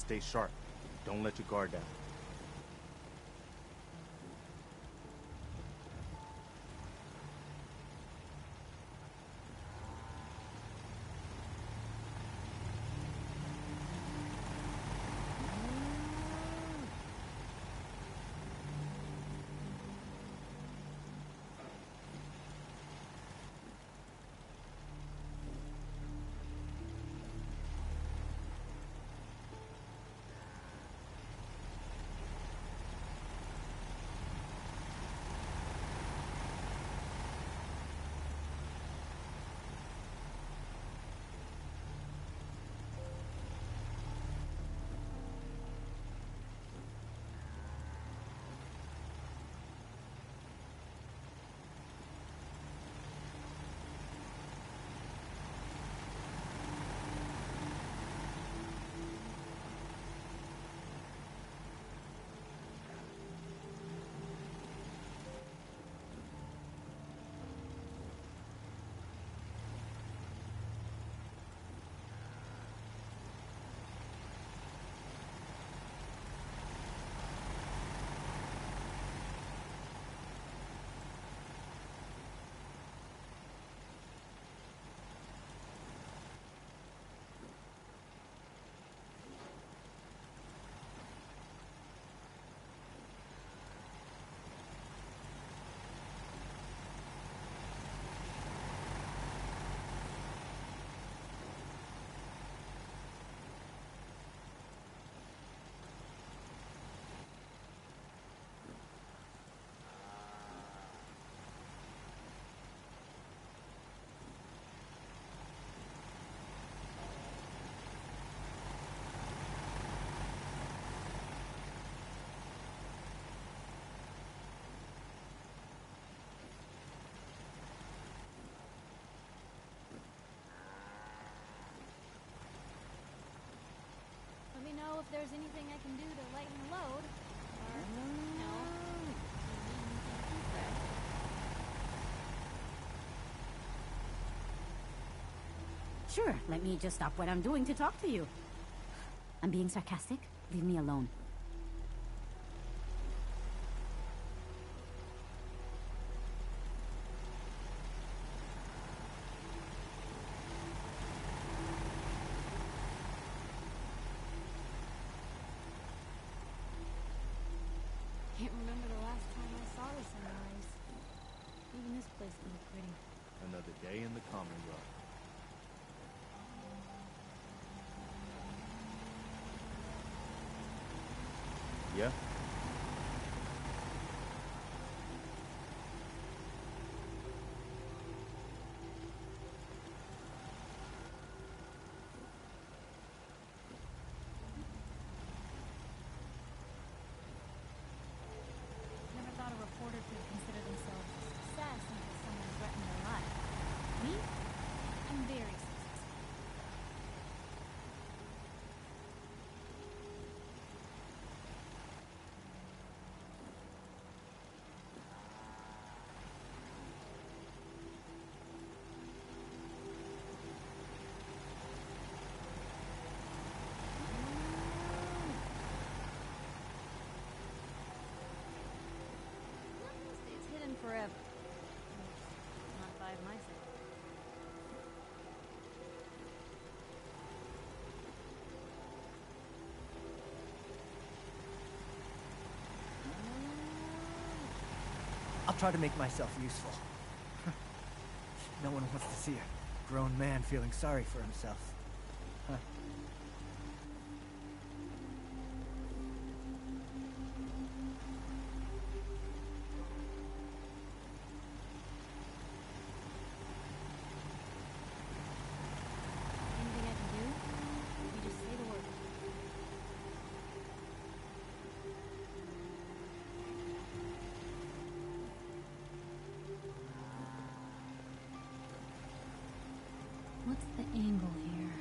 Stay sharp. Don't let your guard down. know if there's anything I can do to lighten the load. Or, you know, Sure, let me just stop what I'm doing to talk to you. I'm being sarcastic. Leave me alone. Can't remember the last time I saw the sunrise. Even this place can be pretty. Another day in the Commonwealth. Yeah? Never thought a reporter could consider themselves a success until someone threatened their life. Me? I'm very successful. It's hidden forever. Not by my side. I'll try to make myself useful. No one wants to see a grown man feeling sorry for himself. Huh. Anything I can do? You just say the word. What's the angle here?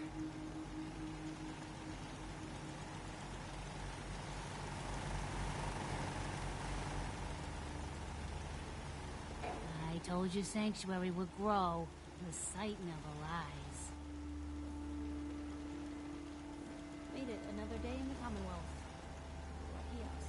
I told you Sanctuary would grow. The sight never lies. Made it another day in the Commonwealth. Lucky us.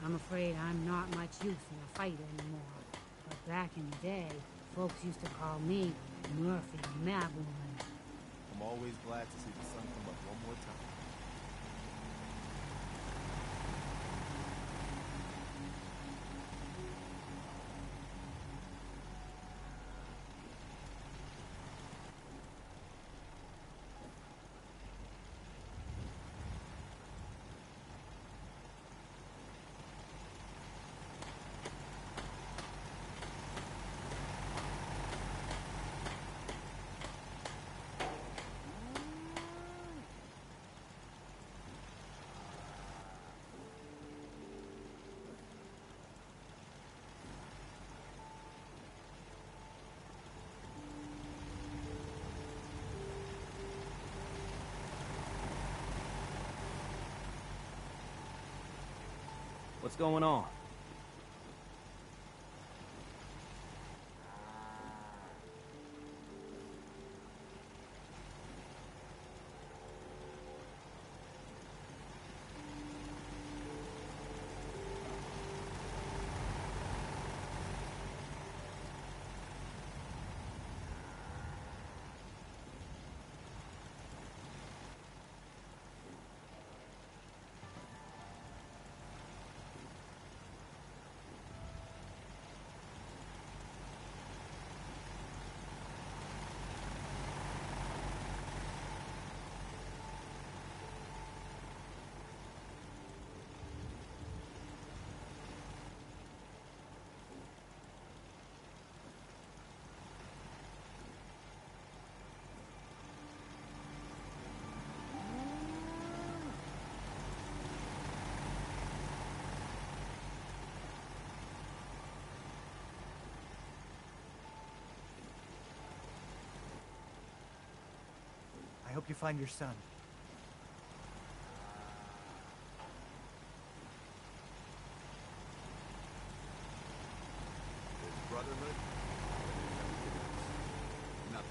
I'm afraid I'm not much use in a fight anymore. But back in the day, folks used to call me Murphy Madwoman. I'm always glad to see the sun come up one more time. What's going on? Hope you find your son. This brotherhood? Nothing.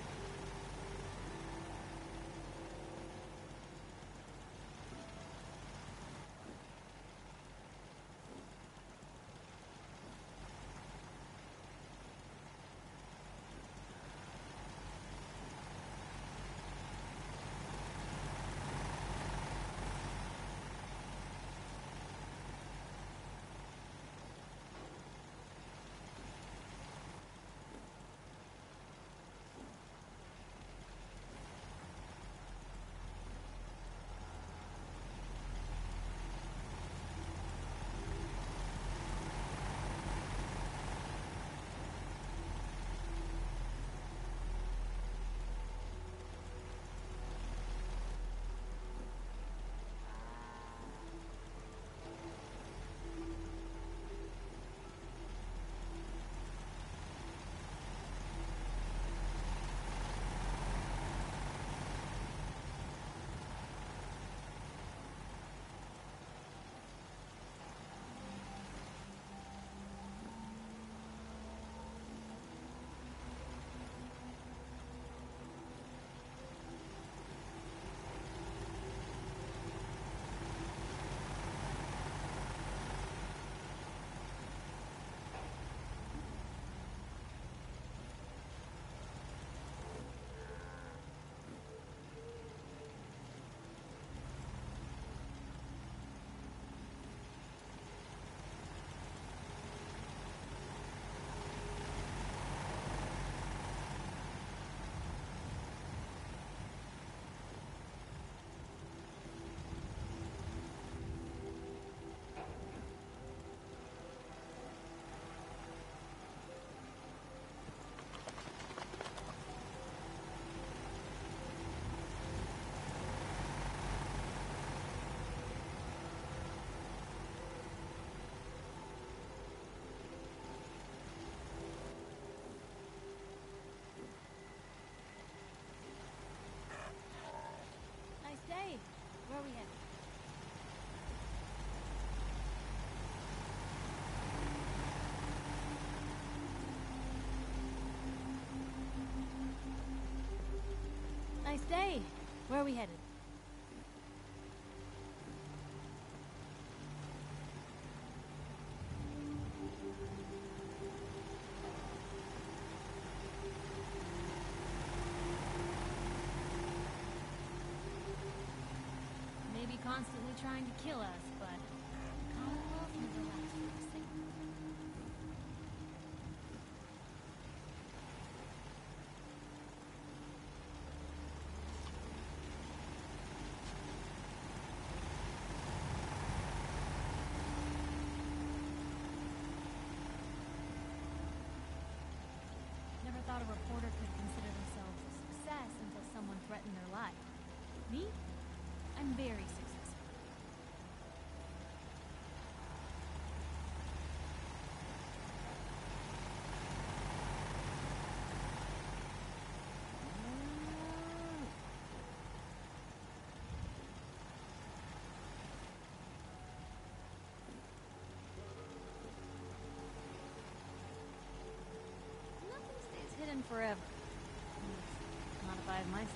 Hey, where are we headed? Nice day. Where are we headed? Maybe constantly trying to kill us, but the Commonwealth never lasts for a second. Never thought a reporter could consider themselves a success until someone threatened their life. Me? I'm very successful. Nothing stays hidden forever. Not if I have my say.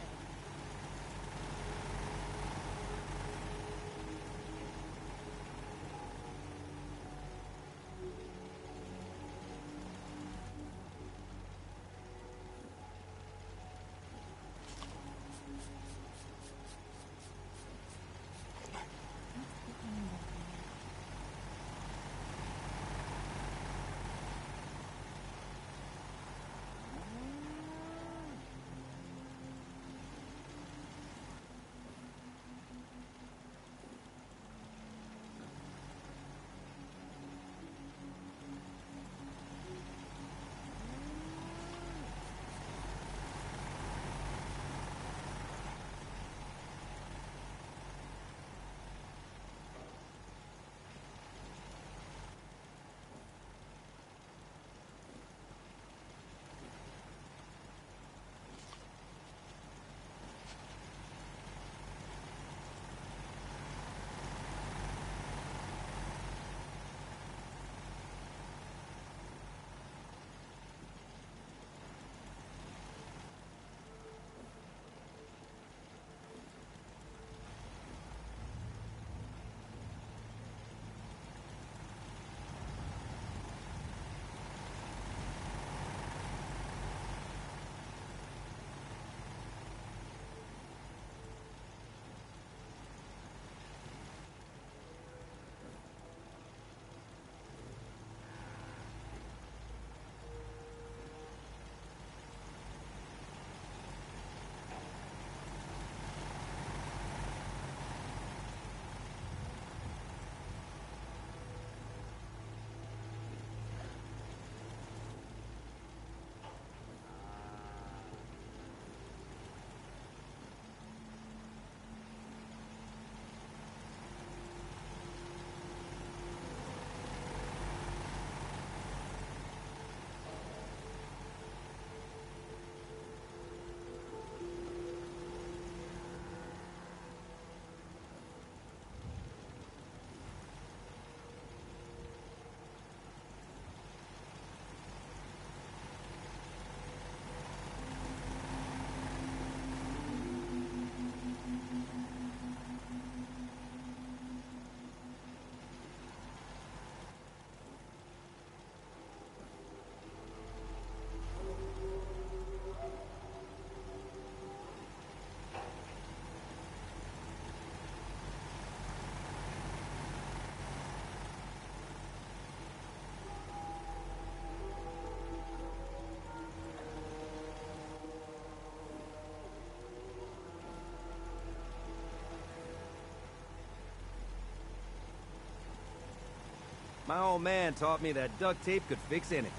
My old man taught me that duct tape could fix anything.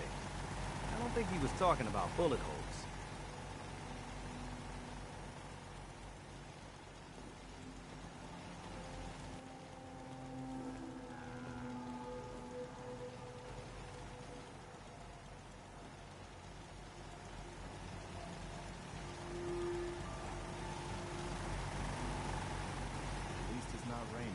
I don't think he was talking about bullet holes. At least it's not raining.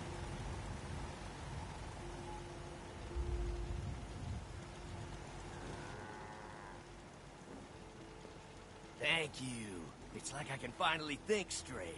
Thank you. It's like I can finally think straight.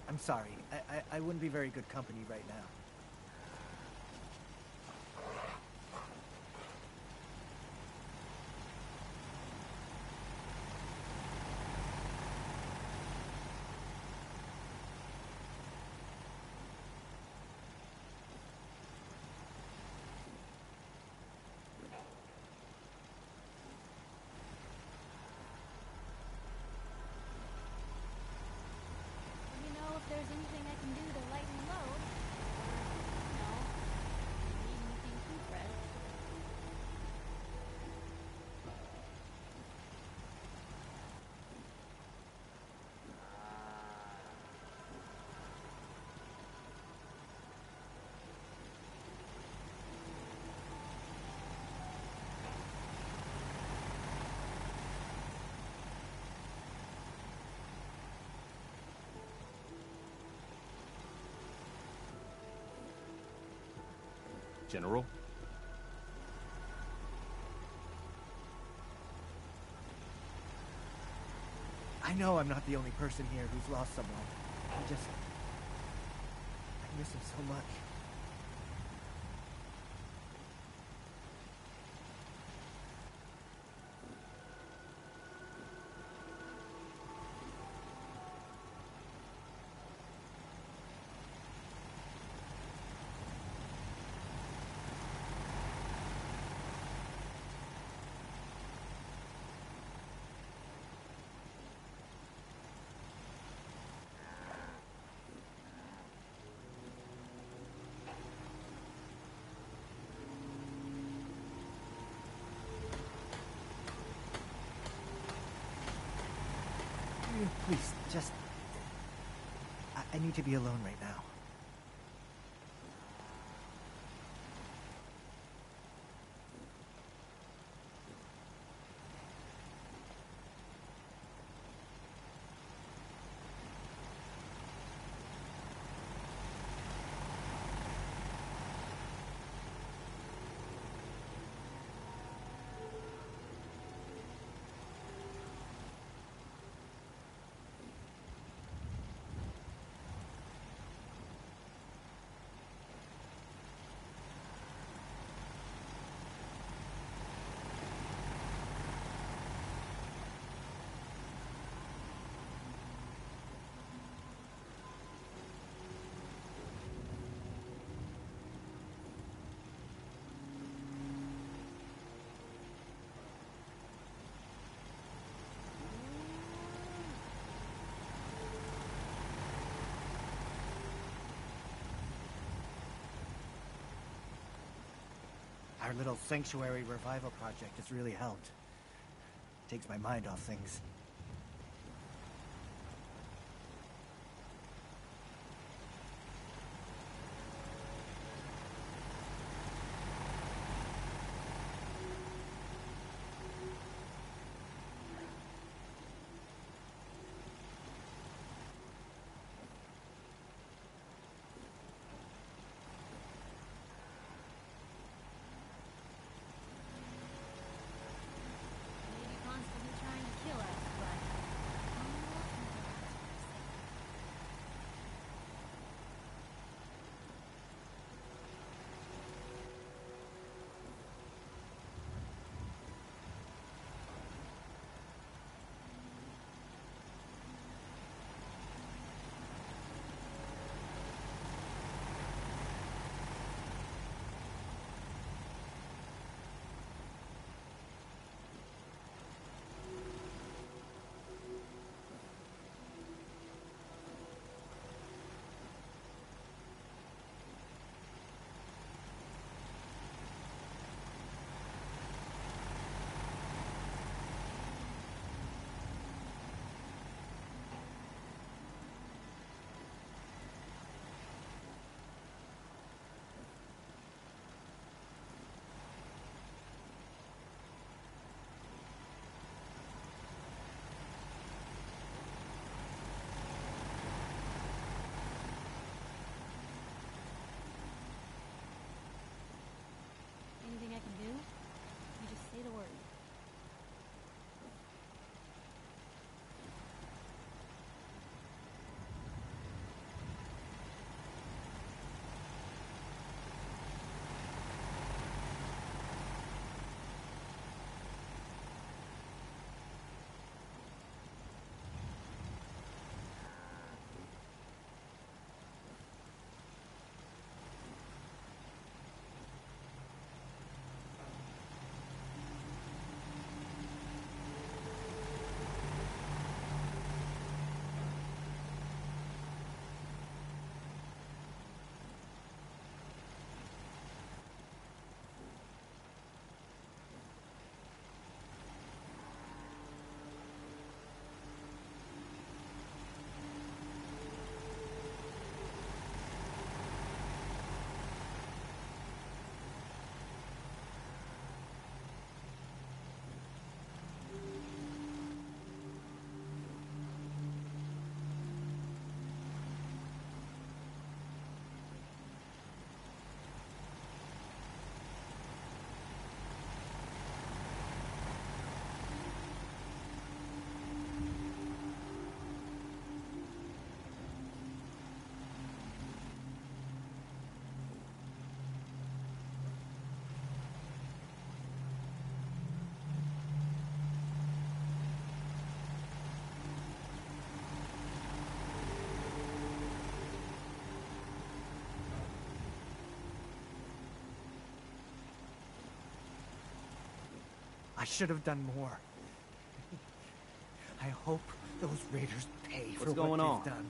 I'm sorry. I wouldn't be very good company right now. You know, if there's anything I can do to lighten the load, or, you know, if you need anything too fresh. General? I know I'm not the only person here who's lost someone. I miss him so much. Please, just... I need to be alone right now. Our little sanctuary revival project has really helped. Takes my mind off things. Maybe constantly trying to kill us, but anything I can do? You just say the word. I should have done more. I hope those raiders pay for What's what going they've on? done.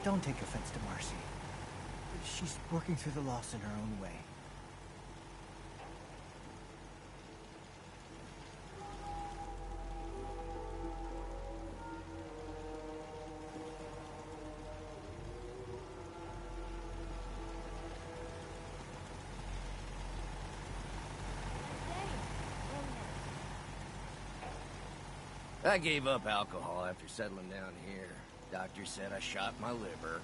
Don't take offense to Marcy. She's working through the loss in her own way. I gave up alcohol after settling down here. Doctor said I shot my liver.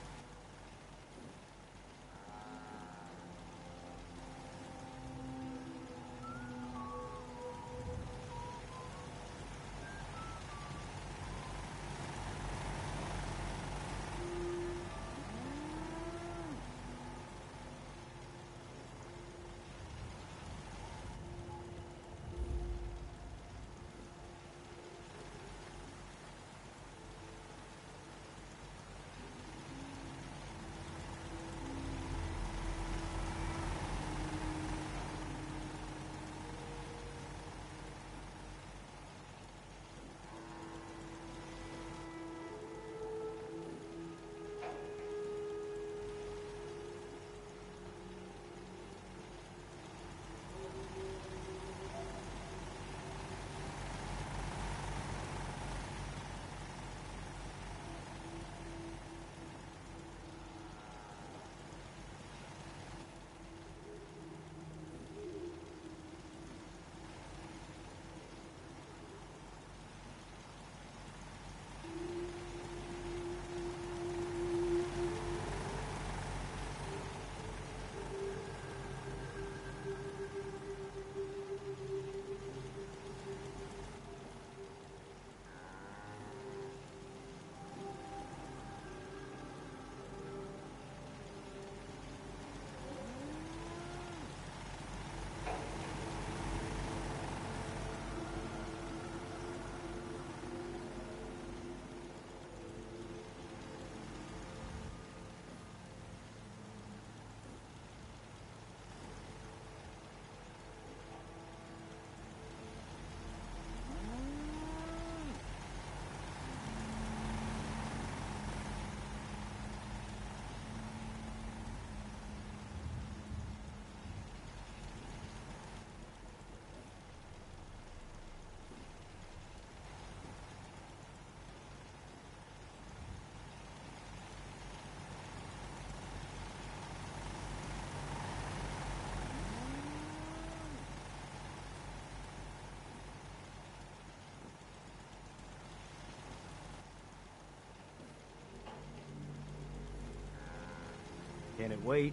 Can it wait?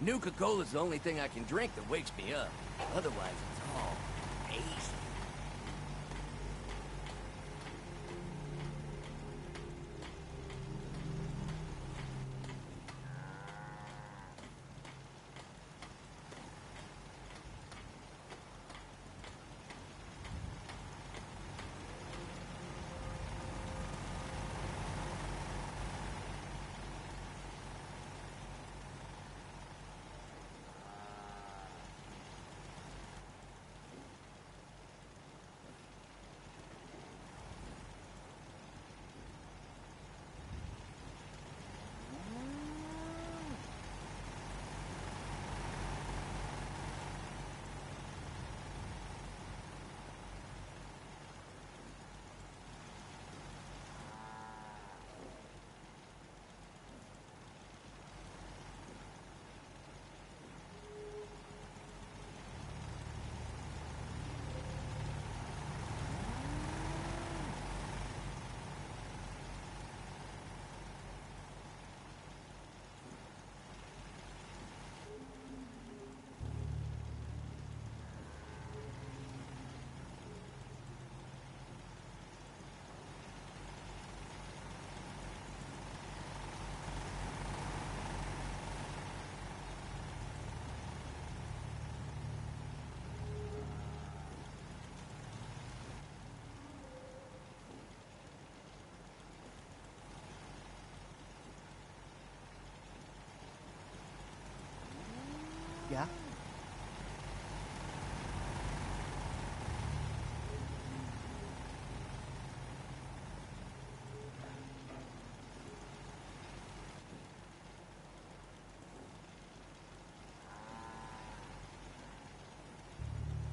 Nuka-Cola's the only thing I can drink that wakes me up. Otherwise, it's all hazy. Yeah?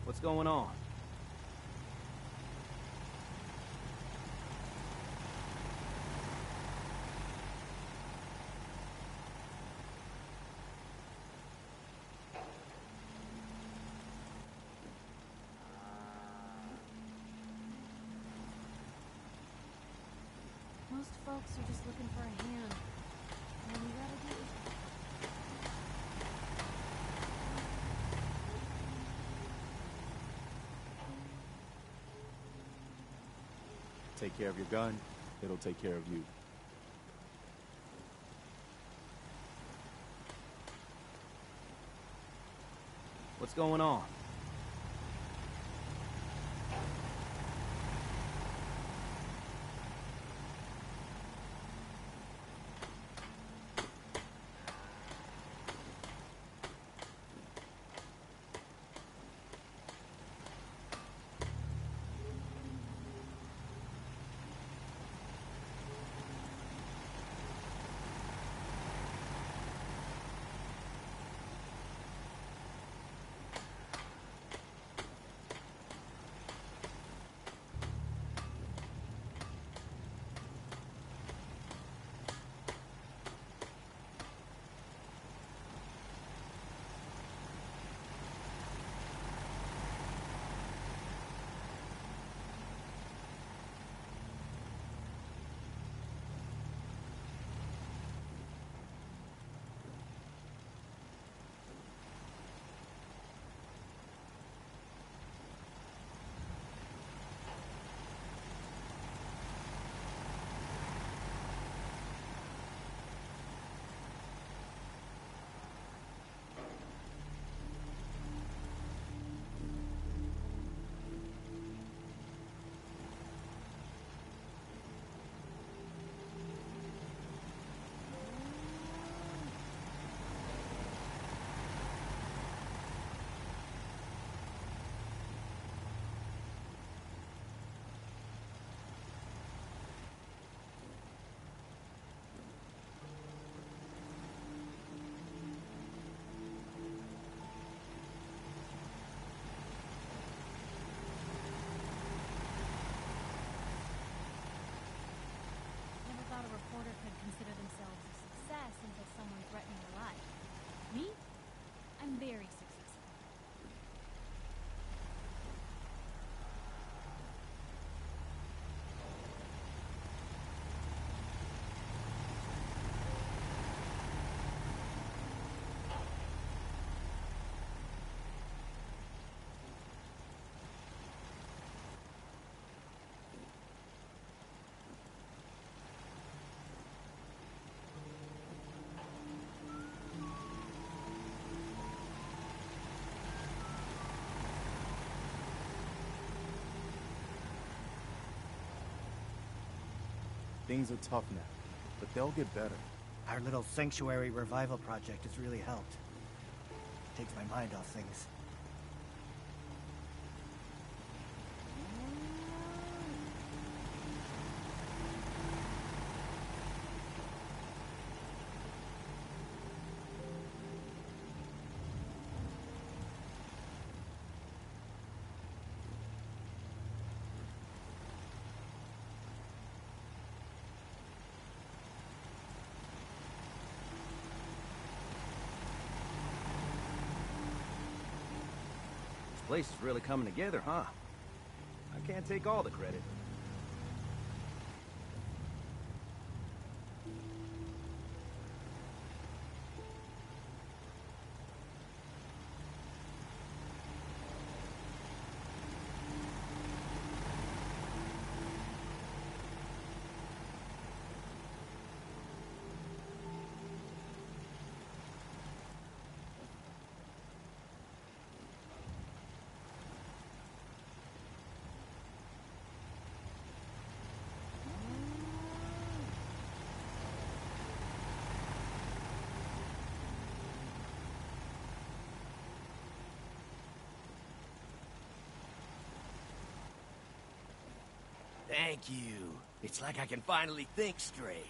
What's going on? Most folks are just looking for a hand. All you gotta do is... Take care of your gun, it'll take care of you. What's going on? Never thought a reporter could consider themselves a success until someone threatened their life. Me? I'm very successful. Things are tough now, but they'll get better. Our little sanctuary revival project has really helped. Takes my mind off things. Place is really coming together, huh? I can't take all the credit. Thank you. It's like I can finally think straight.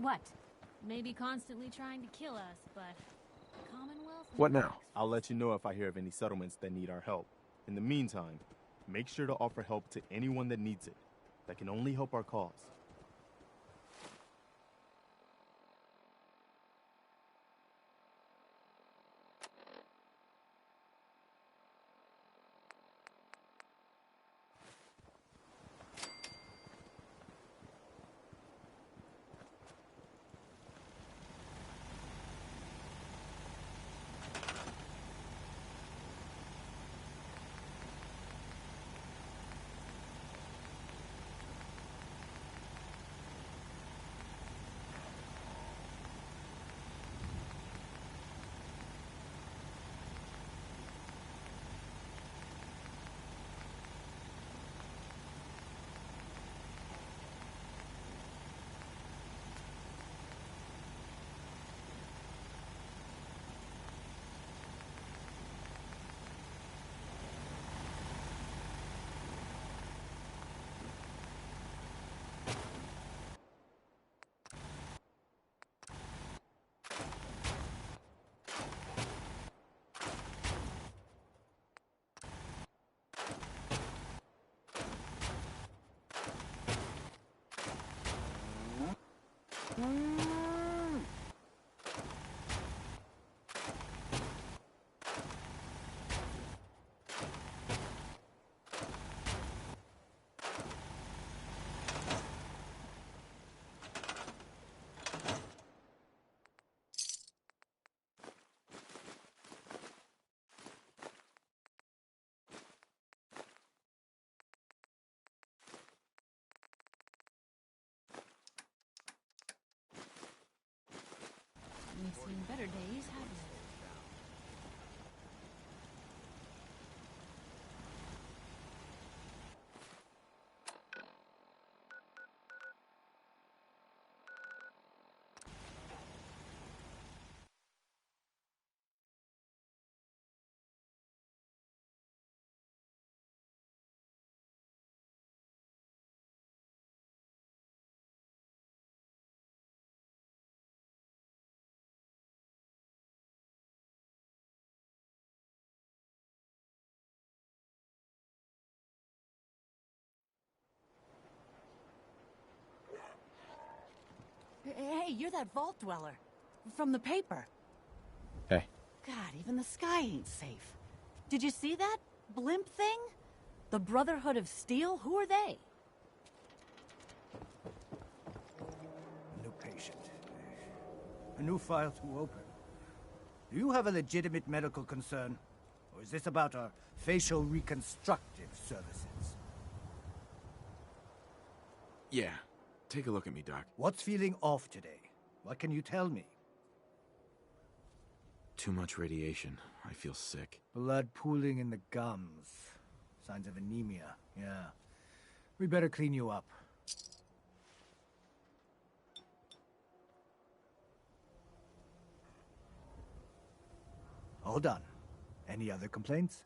What? Maybe constantly trying to kill us, but Commonwealth? What now? I'll let you know if I hear of any settlements that need our help. In the meantime, make sure to offer help to anyone that needs it. That can only help our cause. We've seen better days, haven't we? Hey, you're that vault dweller. From the paper. Hey. God, even the sky ain't safe. Did you see that? Blimp thing? The Brotherhood of Steel? Who are they? New patient. A new file to open. Do you have a legitimate medical concern? Or is this about our facial reconstructive services? Yeah. Take a look at me, Doc. What's feeling off today? What can you tell me? Too much radiation. I feel sick. Blood pooling in the gums. Signs of anemia, yeah. We better clean you up. All done. Any other complaints?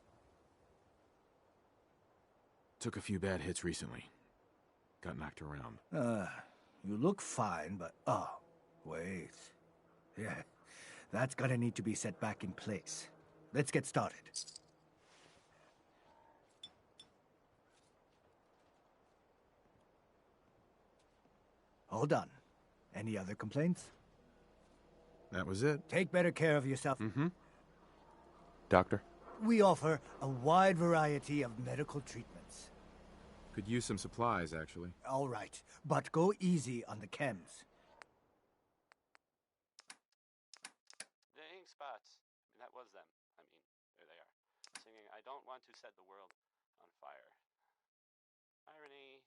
Took a few bad hits recently. Got knocked around. You look fine, but... Oh, wait. Yeah, that's gonna need to be set back in place. Let's get started. All done. Any other complaints? That was it. Take better care of yourself. Mm-hmm. Doctor? We offer a wide variety of medical treatments. Could use some supplies, actually. All right, but go easy on the chems. The ink spots. That was them. I mean, there they are. Singing, I don't want to set the world on fire. Irony.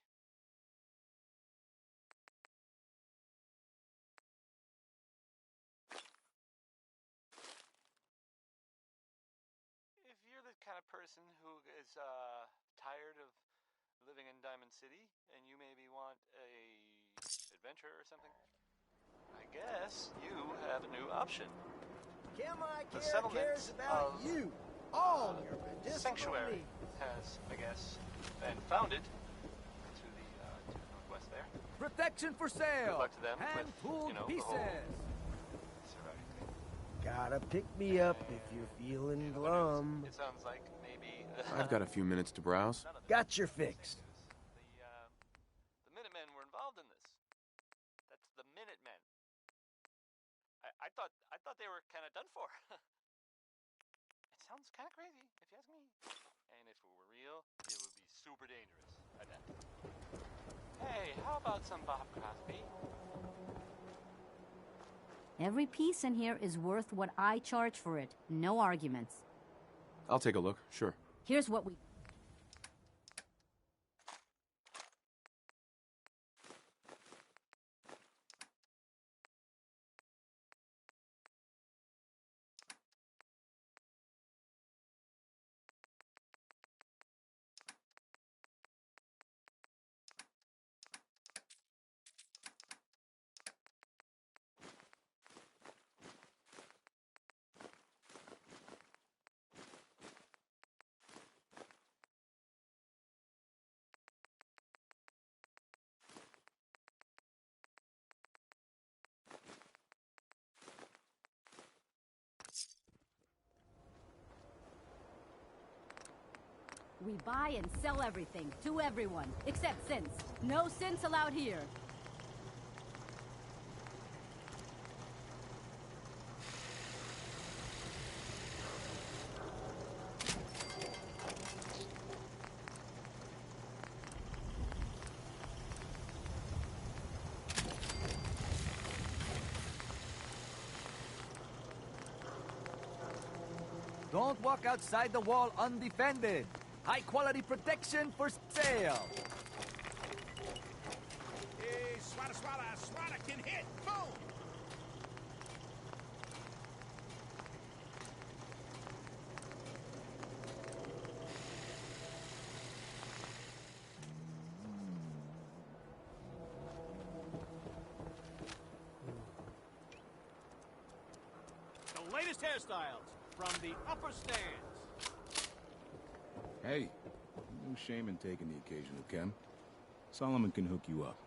If you're the kind of person who is tired of living in Diamond City and you maybe want a adventure or something, I guess you have a new option. The settlement of you. All your Sanctuary has, I guess, been founded to the northwest there. protection for sale. Good luck to them Hand with, tooled you know, pieces. the whole surviving thing. Gotta pick me up if you're feeling glum. It sounds like maybe... I've got a few minutes to browse. Got your fix. The Minutemen were involved in this. That's the Minutemen. I thought they were kind of done for. It sounds kind of crazy, if you ask me. And if it were real, it would be super dangerous, I bet. Hey, how about some Bob Crosby? Every piece in here is worth what I charge for it. No arguments. I'll take a look, sure. Here's what we... We buy and sell everything, to everyone, except synths. No synths allowed here. Don't walk outside the wall undefended. High quality protection for sale. Hey, swata, swata, swata can hit. Boom! The latest hairstyles from the upper stands. Hey, no shame in taking the occasional chem. Solomon can hook you up.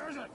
Where is it?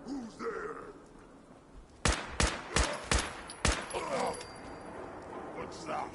Who's there? What's that?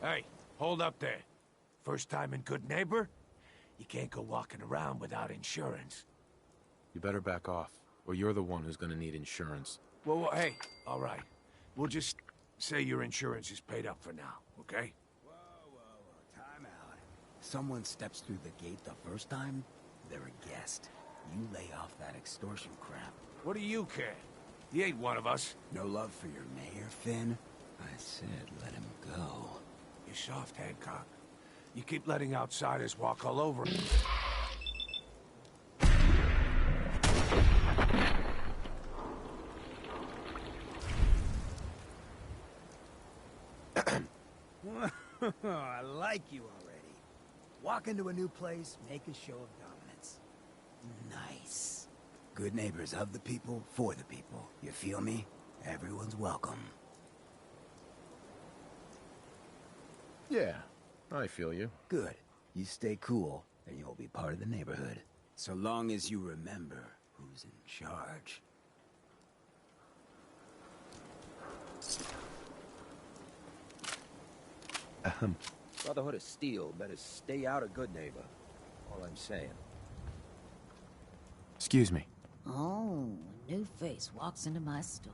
Hey, hold up there. First time in Good Neighbor? You can't go walking around without insurance. You better back off, or you're the one who's gonna need insurance. Well, hey, all right. We'll just say your insurance is paid up for now, okay? Time out. Someone steps through the gate the first time, they're a guest. You lay off that extortion crap. What do you care? He ain't one of us. No love for your mayor, Finn? I said let him go. You're soft, Hancock. You keep letting outsiders walk all over. I like you already. Walk into a new place, make a show of dominance. Nice. Good neighbors of the people, for the people. You feel me? Everyone's welcome. Yeah, I feel you. Good. You stay cool, and you'll be part of the neighborhood. So long as you remember who's in charge. Brotherhood of Steel better stay out of Good Neighbor. All I'm saying. Excuse me. Oh, a new face walks into my store.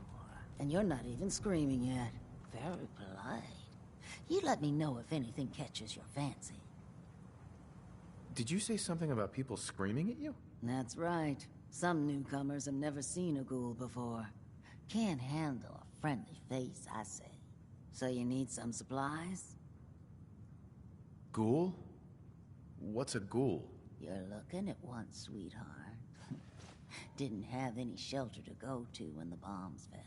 And you're not even screaming yet. Very polite. You let me know if anything catches your fancy. Did you say something about people screaming at you? That's right. Some newcomers have never seen a ghoul before. Can't handle a friendly face, I say. So you need some supplies? Ghoul? What's a ghoul? You're looking at one, sweetheart. Didn't have any shelter to go to when the bombs fell.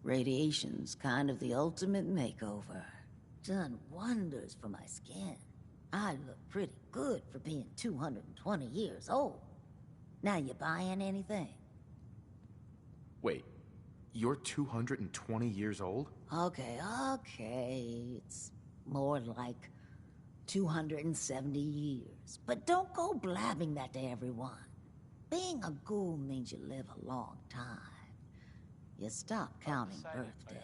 Radiation's kind of the ultimate makeover. Done wonders for my skin. I look pretty good for being 220 years old. Now you buying anything? Wait, you're 220 years old? Okay. It's more like 270 years. But don't go blabbing that to everyone. Being a ghoul means you live a long time. You stop counting birthdays.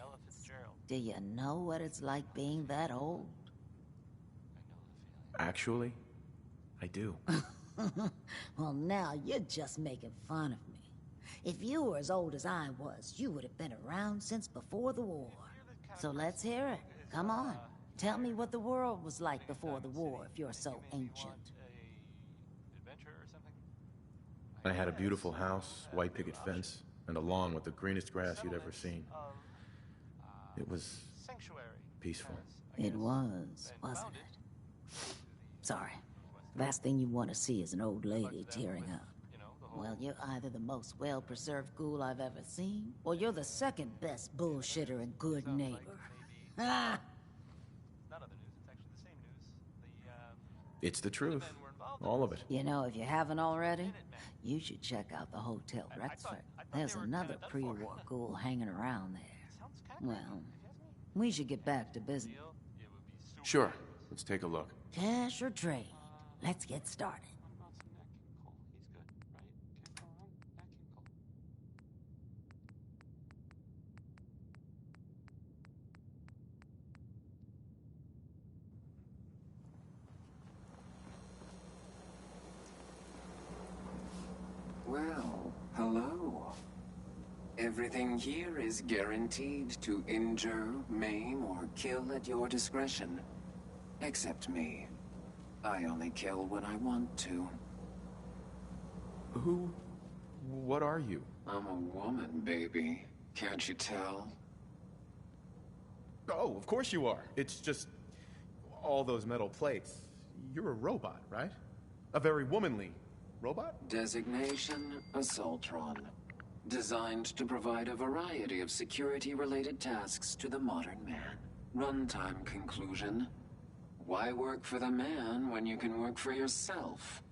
Do you know what it's like being that old? Actually, I do. Well, now you're just making fun of me. If you were as old as I was, you would have been around since before the war. So let's hear it. Come on. Tell me what the world was like before the war if you're so ancient. I had a beautiful house, white picket fence, and a lawn with the greenest grass you'd ever seen. It was peaceful. It was, wasn't it? Sorry. Last thing you want to see is an old lady tearing up. Well, you're either the most well-preserved ghoul I've ever seen, or you're the second best bullshitter and good neighbor. Ah! It's the truth. All of it. You know, if you haven't already, you should check out the Hotel Rexford. There's another pre-war ghoul hanging around there. Well, we should get back to business. Sure. Let's take a look. Cash or trade? Let's get started. Well, hello. Everything here is guaranteed to injure, maim, or kill at your discretion. Except me. I only kill when I want to. What are you? I'm a woman, baby. Can't you tell? Oh, of course you are. It's just all those metal plates. You're a robot, right? A very womanly robot? Designation, Assaultron. Designed to provide a variety of security-related tasks to the modern man. Runtime conclusion. Why work for the man when you can work for yourself?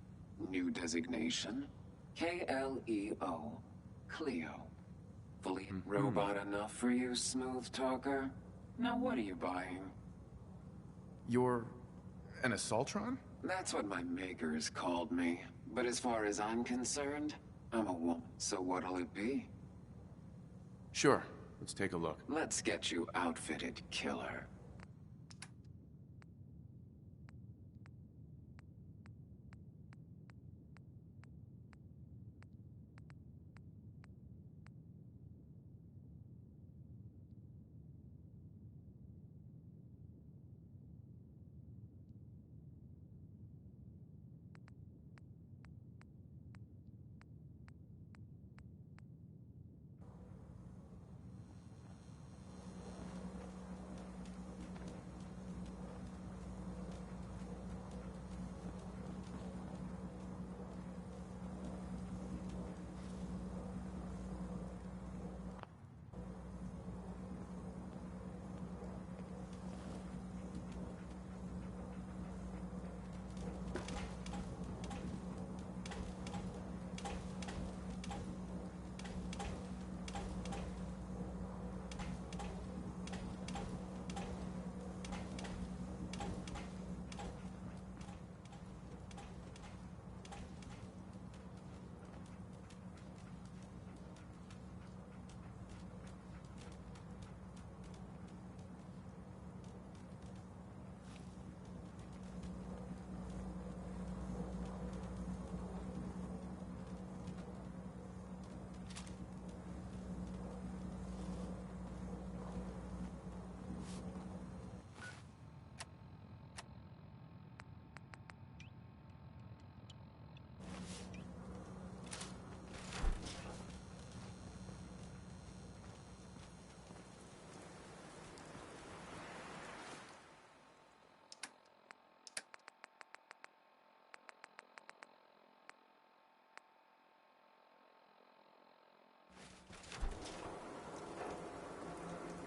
New designation. KLEO. Cleo. Fully robot enough for you, smooth talker? Now what are you buying? You're an Assaultron? That's what my makers called me. But as far as I'm concerned, I'm a woman. So what'll it be? Sure. Let's take a look. Let's get you outfitted, killer.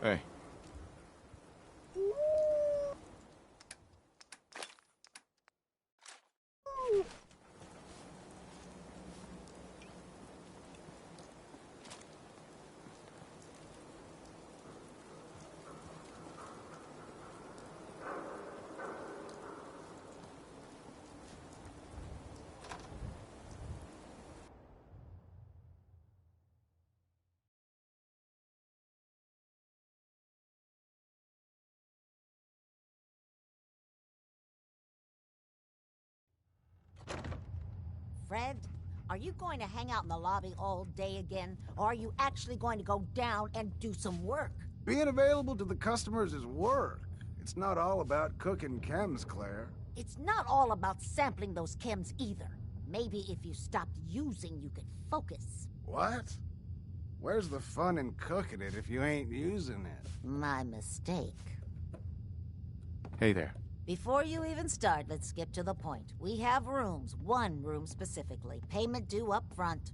Hey. Fred, are you going to hang out in the lobby all day again? Or are you actually going to go down and do some work? Being available to the customers is work. It's not all about cooking chems, Claire. It's not all about sampling those chems either. Maybe if you stopped using, you could focus. What? Where's the fun in cooking it if you ain't using it? My mistake. Hey there. Before you even start, let's skip to the point. We have rooms, one room specifically. Payment due up front.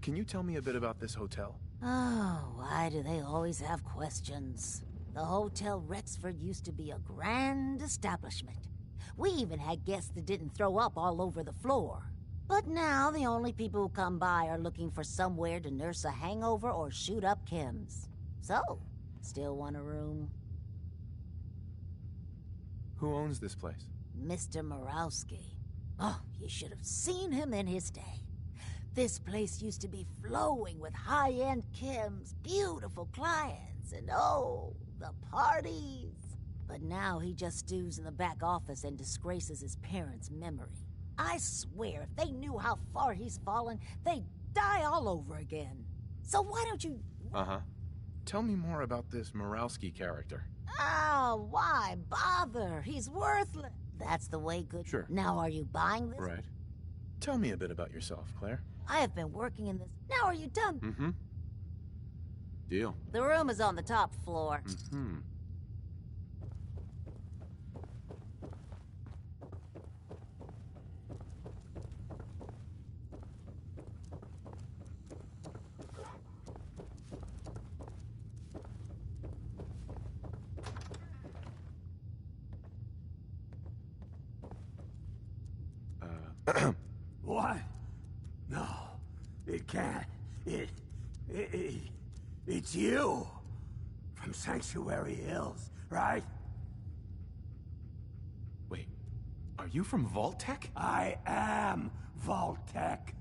Can you tell me a bit about this hotel? Oh, why do they always have questions? The Hotel Rexford used to be a grand establishment. We even had guests that didn't throw up all over the floor. But now the only people who come by are looking for somewhere to nurse a hangover or shoot up chems. So, still want a room? Who owns this place? Mr. Morowski. Oh, you should have seen him in his day. This place used to be flowing with high-end chems, beautiful clients, and oh, the parties. But now he just stews in the back office and disgraces his parents' memory. I swear, if they knew how far he's fallen, they'd die all over again. So why don't you... Uh-huh. Tell me more about this Morowski character. Oh, why bother? He's worthless. That's the way good... Sure. Now are you buying this? Right. Tell me a bit about yourself, Claire. I have been working in this... Now are you done? Mm-hmm. Deal. The room is on the top floor. Mm-hmm. What? No, it can't. It's you. From Sanctuary Hills, right? Wait, are you from Vault-Tec? I am Vault-Tec.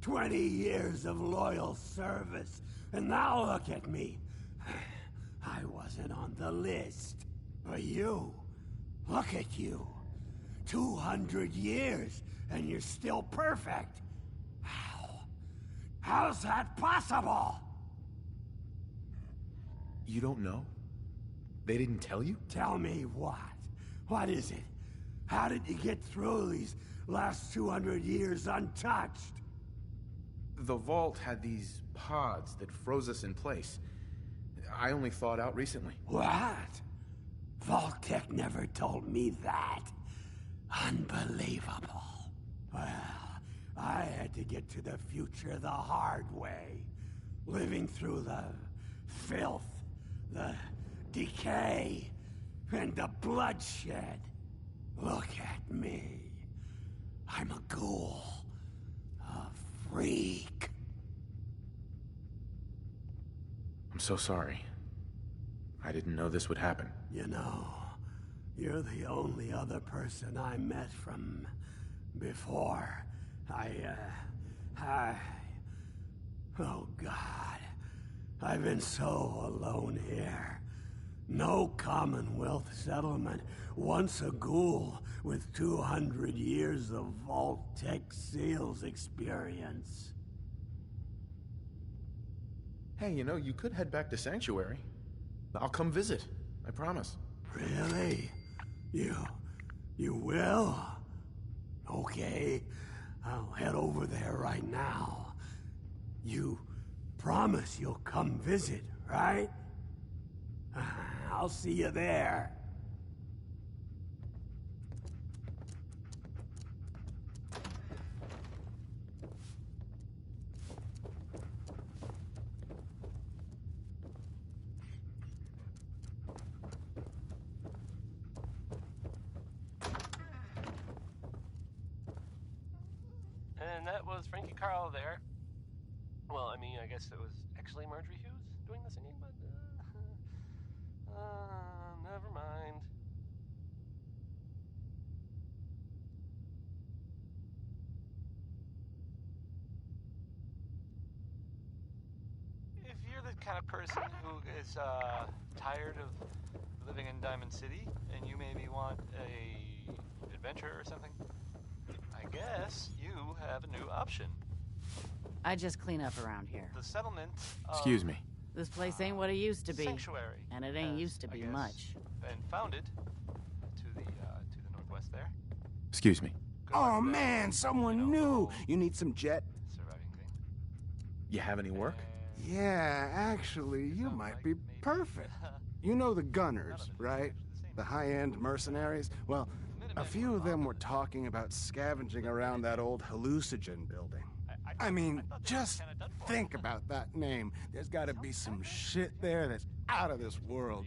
20 years of loyal service, and now look at me. I wasn't on the list. But you, look at you. 200 years, and you're still perfect. How's that possible? You don't know? They didn't tell you? Tell me what? What is it? How did you get through these last 200 years untouched? The vault had these pods that froze us in place. I only thawed out recently. What? Vault-Tec never told me that. Unbelievable. Well, I had to get to the future the hard way. Living through the filth, the decay, and the bloodshed. Look at me. I'm a ghoul. A freak. I'm so sorry. I didn't know this would happen. You know, you're the only other person I met from before. Oh God. I've been so alone here. No Commonwealth settlement. Once a ghoul with 200 years of Vault-Tec seals experience. Hey, you know, you could head back to Sanctuary. I'll come visit. I promise. Really? You will? Okay. I'll head over there right now. You promise you'll come visit, right? I'll see you there. And that was Frankie Carl there. Well, I mean, I guess it was actually Marjorie Hughes doing the singing, but never mind. If you're the kind of person who is tired of living in Diamond City and you maybe want a adventure or something, I guess you have a new option. I just clean up around here. The settlement of Excuse me. This place ain't what it used to be. Sanctuary. And it ain't used to be much. And founded to the northwest there. Excuse me. Oh man, someone new. You need some jet? Surviving thing. You have any work? Yeah, actually, you might be perfect. You know the Gunners, right? The high-end mercenaries? Well, a few of them were talking about scavenging around that old hallucinogen building. I mean, just think about that name. There's gotta be some shit there that's out of this world.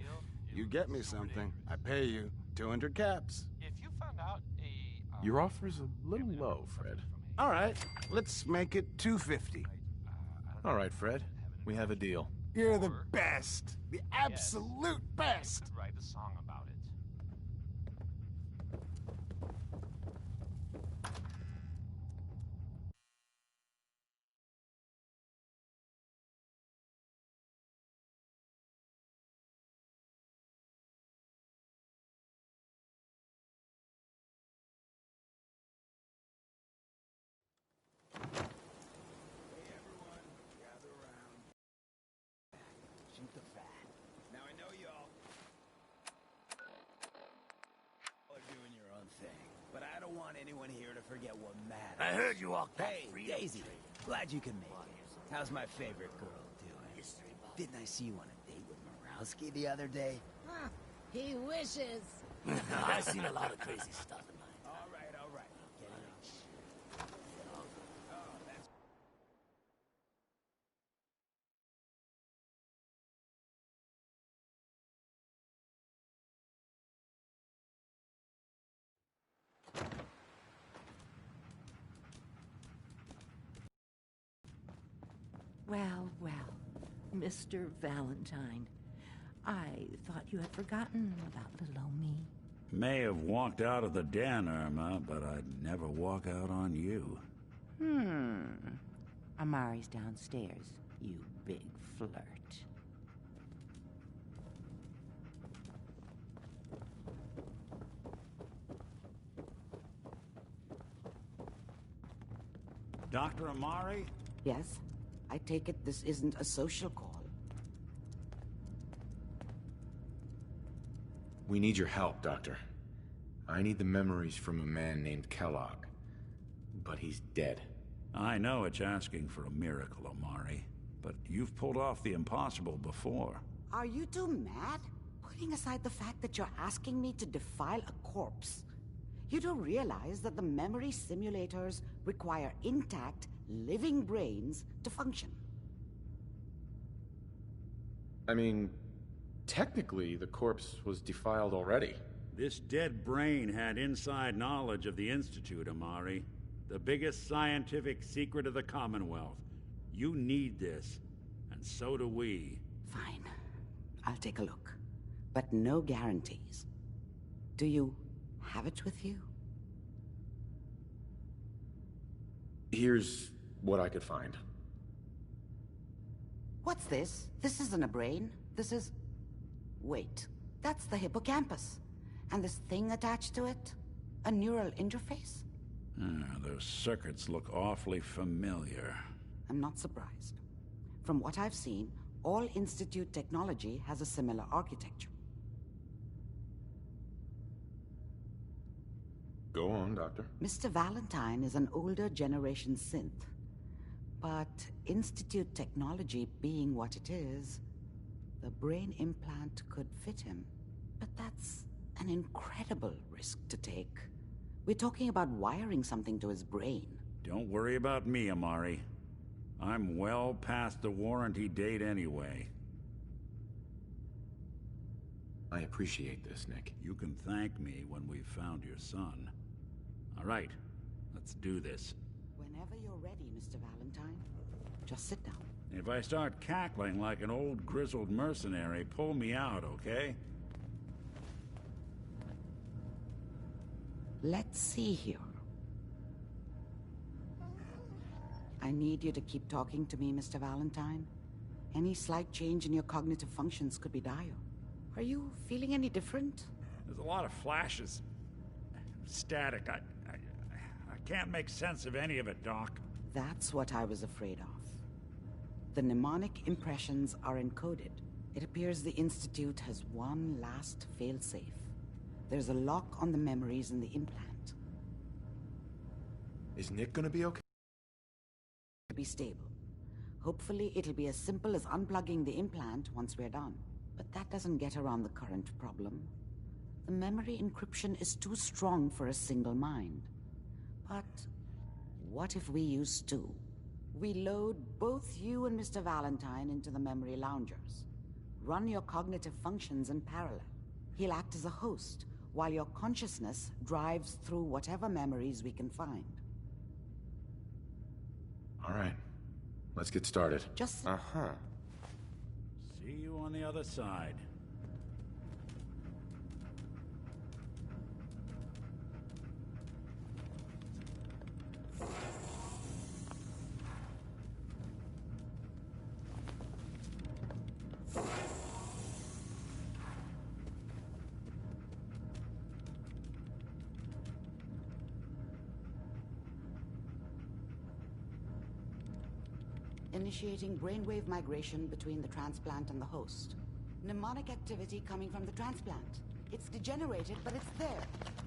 You get me something, I pay you 200 caps. If you found out Your offer's a little low, Fred. All right, let's make it 250. All right, Fred. We have a deal. You're the best. The absolute best. write a song about it. Shoot the fat. Now I know y'all are doing your own thing, but I don't want anyone here to forget what matters. I heard you walked that Hey, freedom Daisy, trail. glad you can make it. How's my favorite girl doing? Didn't I see you on a date with Morowski the other day? He wishes. I've seen a lot of crazy stuff in my All right, all right. Get rich. Oh, that's... Well, well, Mr. Valentine. I thought you had forgotten about little old me. May have walked out of the den, Irma, but I'd never walk out on you. Amari's downstairs, you big flirt. Dr. Amari? Yes? I take it this isn't a social call. We need your help, Doctor. I need the memories from a man named Kellogg. But he's dead. I know it's asking for a miracle, Amari, but you've pulled off the impossible before. Are you two mad? Putting aside the fact that you're asking me to defile a corpse, you don't realize that the memory simulators require intact, living brains to function. I mean, technically, the corpse was defiled already. This dead brain had inside knowledge of the Institute, Amari. The biggest scientific secret of the Commonwealth. You need this, and so do we. Fine. I'll take a look. But no guarantees. Do you have it with you? Here's what I could find. What's this? This isn't a brain. This is... Wait. That's the hippocampus. And this thing attached to it? A neural interface? Those circuits look awfully familiar. I'm not surprised. From what I've seen, all Institute technology has a similar architecture. Go on, Doctor. Mr. Valentine is an older generation synth. But Institute technology being what it is, the brain implant could fit him. But that's an incredible risk to take. We're talking about wiring something to his brain. Don't worry about me, Amari. I'm well past the warranty date anyway. I appreciate this, Nick. You can thank me when we've found your son. All right, let's do this. Whenever you're ready, Mr. Valentine, just sit down. If I start cackling like an old grizzled mercenary, pull me out, okay? Let's see here. I need you to keep talking to me, Mr. Valentine. Any slight change in your cognitive functions could be dire. Are you feeling any different? There's a lot of flashes. Static. I can't make sense of any of it, Doc. That's what I was afraid of. The mnemonic impressions are encoded. It appears the Institute has one last failsafe. There's a lock on the memories in the implant. Is Nick gonna be okay? Be stable. Hopefully it'll be as simple as unplugging the implant once we're done. But that doesn't get around the current problem. The memory encryption is too strong for a single mind. But what if we use two? We load both you and Mr. Valentine into the memory loungers. Run your cognitive functions in parallel. He'll act as a host, while your consciousness drives through whatever memories we can find. All right. Let's get started. Just... Uh-huh. See you on the other side. Initiating brainwave migration between the transplant and the host. Mnemonic activity coming from the transplant. It's degenerated, but it's there.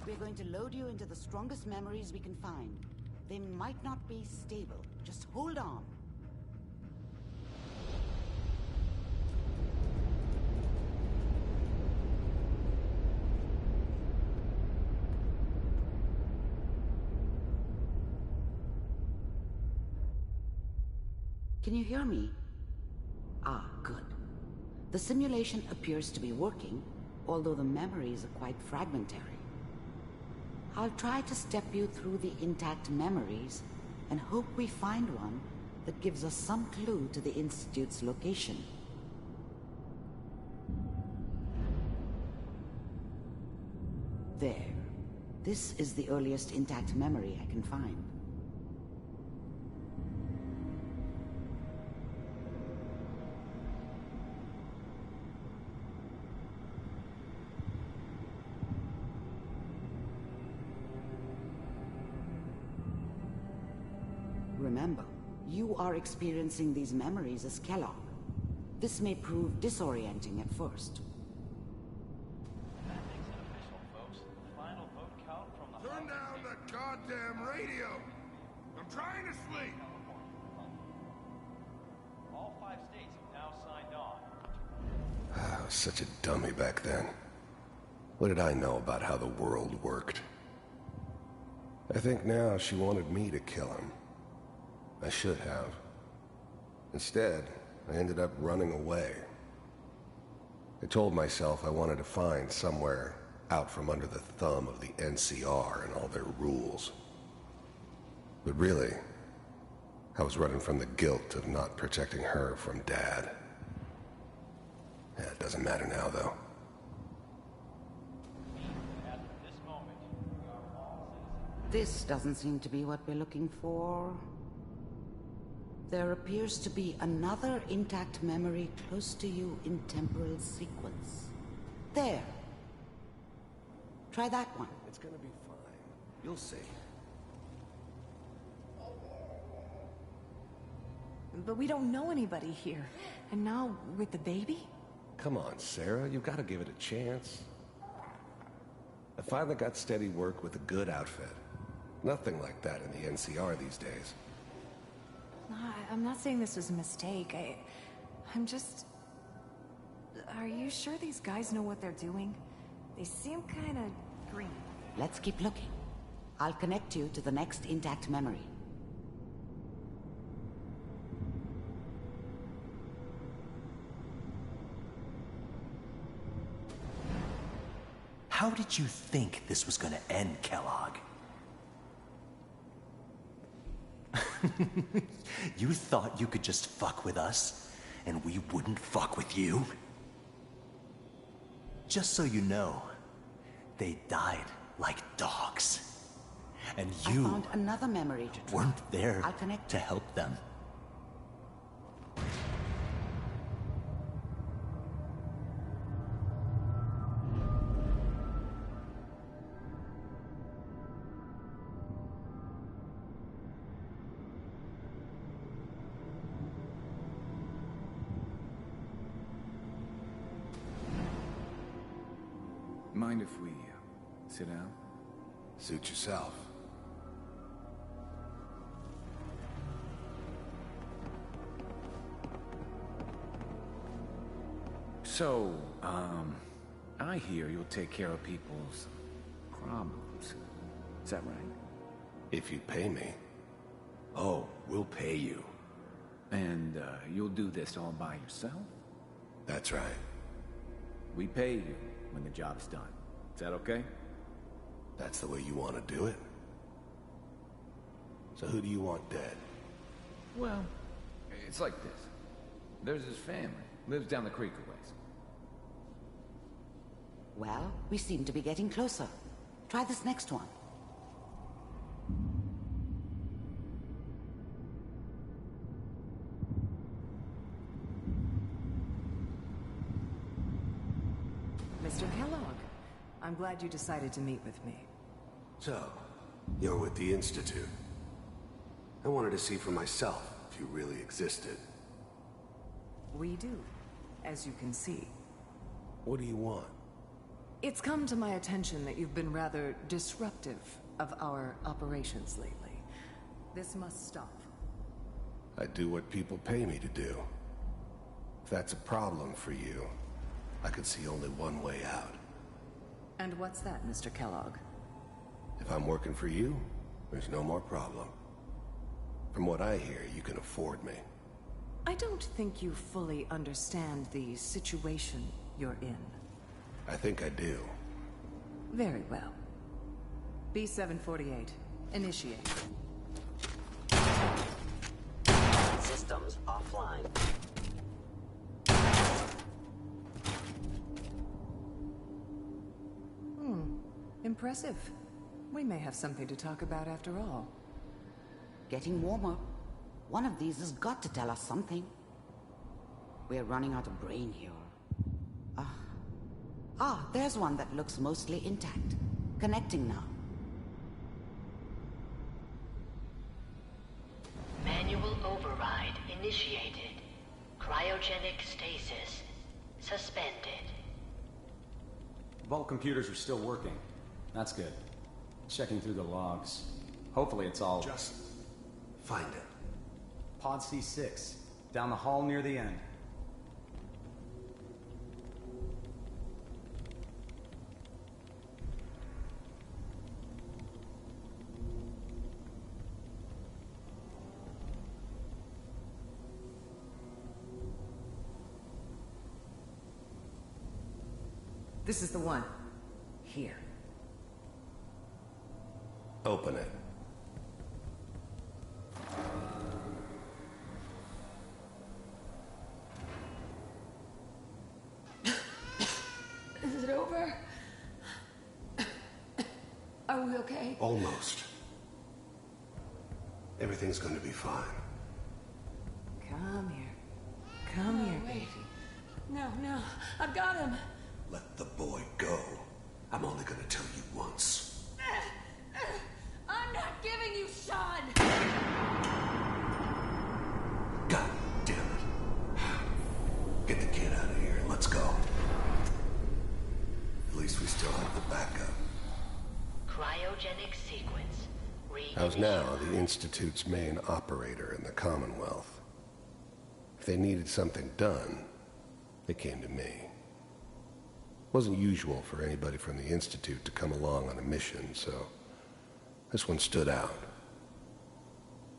We're going to load you into the strongest memories we can find. They might not be stable. Just hold on. Can you hear me? Ah, good. The simulation appears to be working, although the memories are quite fragmentary. I'll try to step you through the intact memories and hope we find one that gives us some clue to the Institute's location. There. This is the earliest intact memory I can find. Remember, you are experiencing these memories as Kellogg. This may prove disorienting at first. That makes it official, folks. Final vote count from the Turn down that goddamn radio! I'm trying to sleep! All 5 states have now signed on. I was such a dummy back then. What did I know about how the world worked? I think now she wanted me to kill him. I should have. Instead, I ended up running away. I told myself I wanted to find somewhere out from under the thumb of the NCR and all their rules. But really, I was running from the guilt of not protecting her from Dad. Yeah, it doesn't matter now, though. This doesn't seem to be what we're looking for. There appears to be another intact memory close to you in temporal sequence. There. Try that one. It's gonna be fine. You'll see. But we don't know anybody here. And now, with the baby? Come on, Sarah. You've got to give it a chance. I finally got steady work with a good outfit. Nothing like that in the NCR these days. No, I'm not saying this was a mistake. I'm just... Are you sure these guys know what they're doing? They seem kind of green. Let's keep looking. I'll connect you to the next intact memory. How did you think this was gonna end, Kellogg? You thought you could just fuck with us, and we wouldn't fuck with you? Just so you know, they died like dogs. And you I found another memory to try. weren't there I'll connect to help them. mind if we sit down? Suit yourself. So, I hear you'll take care of people's problems. Is that right? If you pay me. Oh, we'll pay you. And, you'll do this all by yourself? That's right. We pay you when the job's done. Is that okay? That's the way you want to do it? So who do you want dead? Well, it's like this. There's his family. Lives down the creek a ways. Well, we seem to be getting closer. Try this next one. Mr. Kellogg, I'm glad you decided to meet with me. So, you're with the Institute. I wanted to see for myself if you really existed. We do, as you can see. What do you want? It's come to my attention that you've been rather disruptive of our operations lately. This must stop. I do what people pay me to do. If that's a problem for you, I could see only one way out. And what's that, Mr. Kellogg? If I'm working for you, there's no more problem. From what I hear, you can afford me. I don't think you fully understand the situation you're in. I think I do. Very well. B-748, initiate. Systems offline. Impressive. We may have something to talk about after all. Getting warmer. One of these has got to tell us something. We're running out of brain here. There's one that looks mostly intact. Connecting now. Manual override initiated. Cryogenic stasis suspended. Vault computers are still working. That's good. Checking through the logs. Hopefully it's all... Just find it. Pod C6. Down the hall near the end. This is the one. Here. Open it. Is it over? Are we okay? Almost. Everything's going to be fine. Come here. Come here, baby. No, I've got him. Let the boy go. I'm only going to tell you once. I'm not giving you Sean! God damn it. Get the kid out of here and let's go. At least we still have the backup. Cryogenic sequence. I was now the Institute's main operator in the Commonwealth. If they needed something done, they came to me. It wasn't usual for anybody from the Institute to come along on a mission, so this one stood out.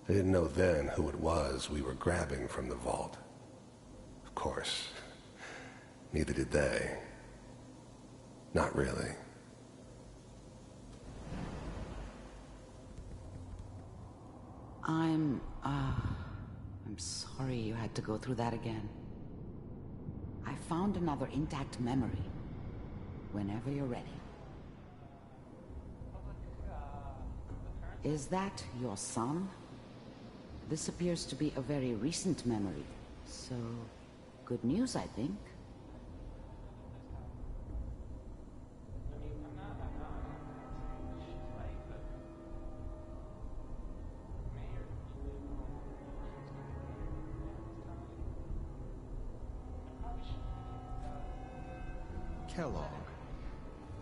I didn't know then who it was we were grabbing from the vault. Of course, neither did they. Not really. I'm sorry you had to go through that again. I found another intact memory. Whenever you're ready. Is that your son? This appears to be a very recent memory. So, good news, I think. Kellogg.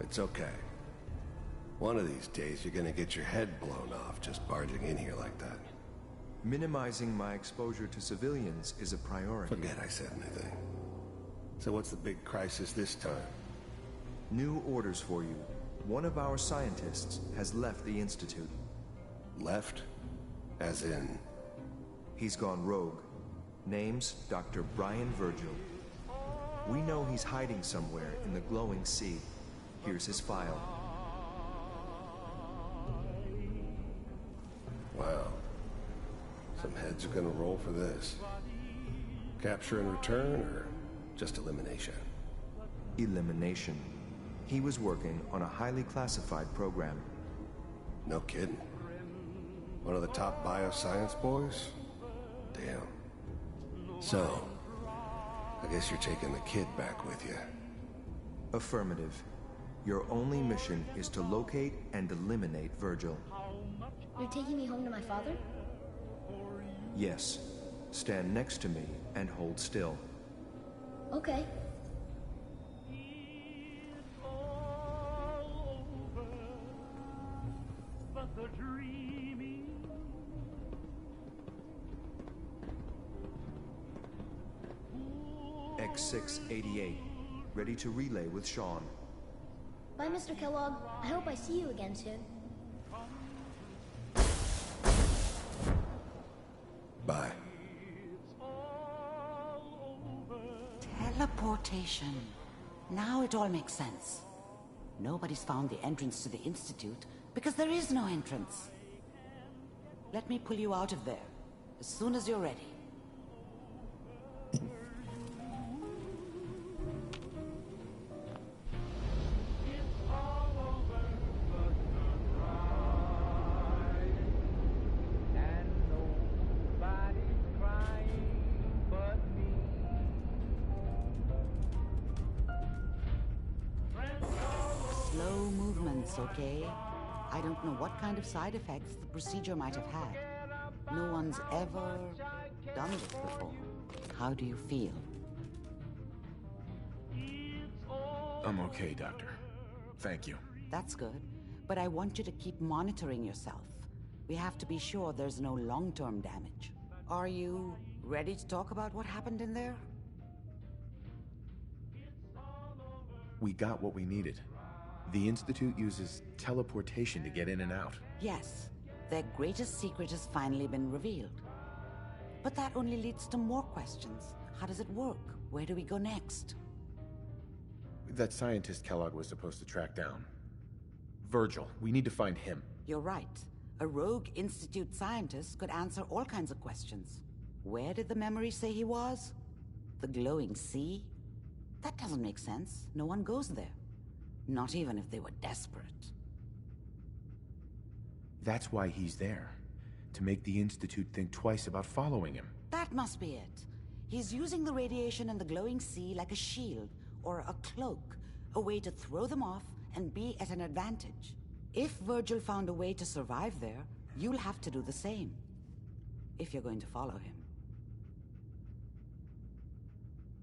It's okay. One of these days, you're gonna get your head blown off just barging in here like that. Minimizing my exposure to civilians is a priority. Forget I said anything. So what's the big crisis this time? New orders for you. One of our scientists has left the Institute. Left? As in? He's gone rogue. Name's Dr. Brian Virgil. We know he's hiding somewhere in the glowing sea. Here's his file. Wow. Some heads are gonna roll for this. Capture and return, or just elimination? Elimination. He was working on a highly classified program. No kidding. One of the top bioscience boys? Damn. So, I guess you're taking the kid back with you. Affirmative. Your only mission is to locate and eliminate Virgil. You're taking me home to my father? Yes. Stand next to me and hold still. Okay. X688. Ready to relay with Sean. Bye, Mr. Kellogg. I hope I see you again soon. Bye. Teleportation. Now it all makes sense. Nobody's found the entrance to the Institute because there is no entrance. Let me pull you out of there as soon as you're ready. Slow movements, okay? I don't know what kind of side effects the procedure might have had. No one's ever done this before. How do you feel? I'm okay, Doctor. Thank you. That's good, but I want you to keep monitoring yourself. We have to be sure there's no long-term damage. Are you ready to talk about what happened in there? We got what we needed. The Institute uses teleportation to get in and out. Yes, their greatest secret has finally been revealed. But that only leads to more questions. How does it work? Where do we go next? That scientist Kellogg was supposed to track down. Virgil, we need to find him. You're right. A rogue Institute scientist could answer all kinds of questions. Where did the memory say he was? The glowing sea? That doesn't make sense. No one goes there. Not even if they were desperate. That's why he's there. To make the Institute think twice about following him. That must be it. He's using the radiation in the glowing sea like a shield, or a cloak, a way to throw them off and be at an advantage. If Virgil found a way to survive there, you'll have to do the same. If you're going to follow him.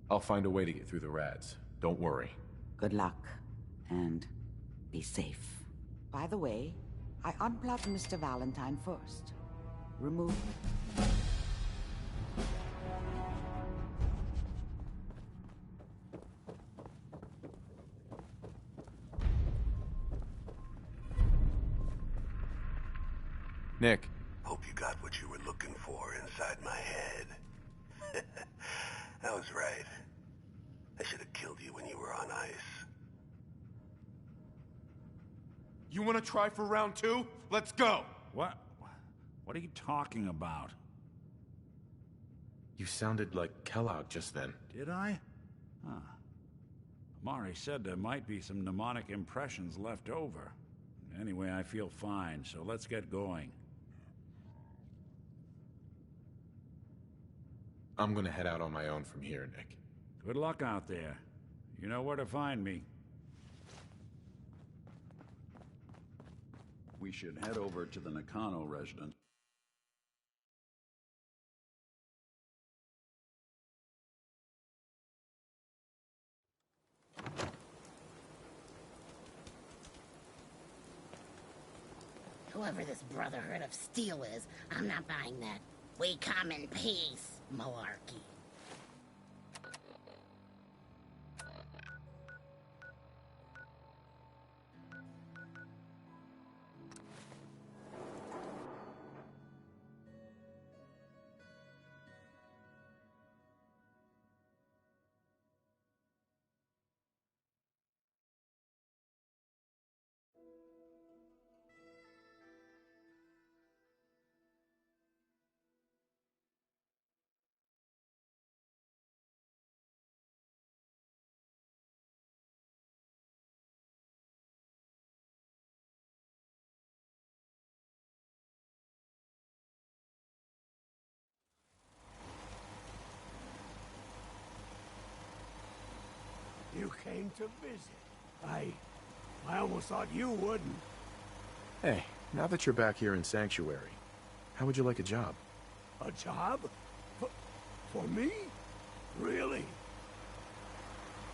I'll find a way to get through the rads. Don't worry. Good luck. And be safe. By the way, I unplugged Mr. Valentine first. Remove. Nick. Hope you got what you were looking for inside my head. I was right. I should have killed you when you were on ice. You want to try for round 2? Let's go! What? What are you talking about? You sounded like Kellogg just then. Did I? Huh. Amari said there might be some mnemonic impressions left over. Anyway, I feel fine, so let's get going. I'm gonna head out on my own from here, Nick. Good luck out there. You know where to find me. We should head over to the Nakano residence. Whoever this Brotherhood of Steel is, I'm not buying that. We come in peace, malarkey. You came to visit. I almost thought you wouldn't. Hey, now that you're back here in Sanctuary, how would you like a job? A job? For me? Really?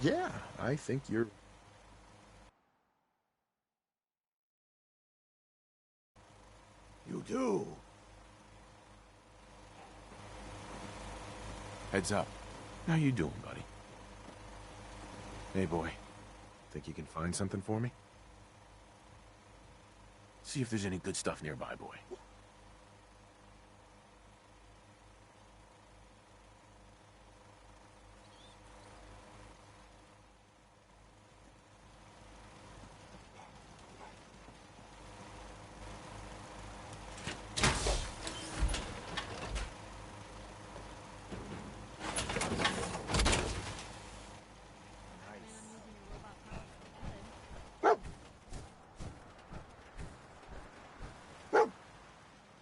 Yeah, I think you're... You do? Heads up. How you doing, buddy? Hey, boy. Think you can find something for me? See if there's any good stuff nearby, boy.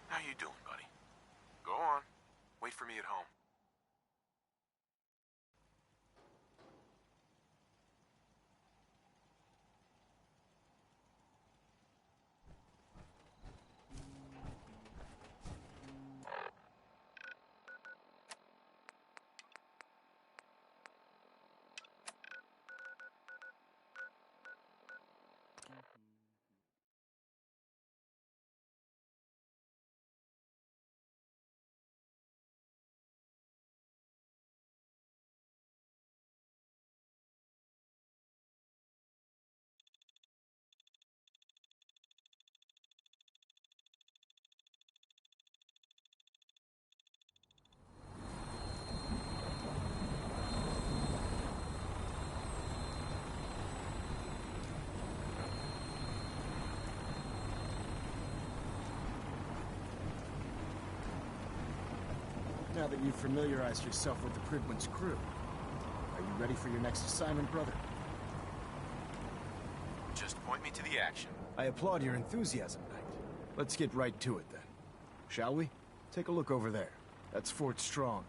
How you doing, buddy? Go on. Wait for me at home. Now that you've familiarized yourself with the Pridwin's crew, are you ready for your next assignment, brother? Just point me to the action. I applaud your enthusiasm, Knight. Let's get right to it, then. Shall we? Take a look over there. That's Fort Strong.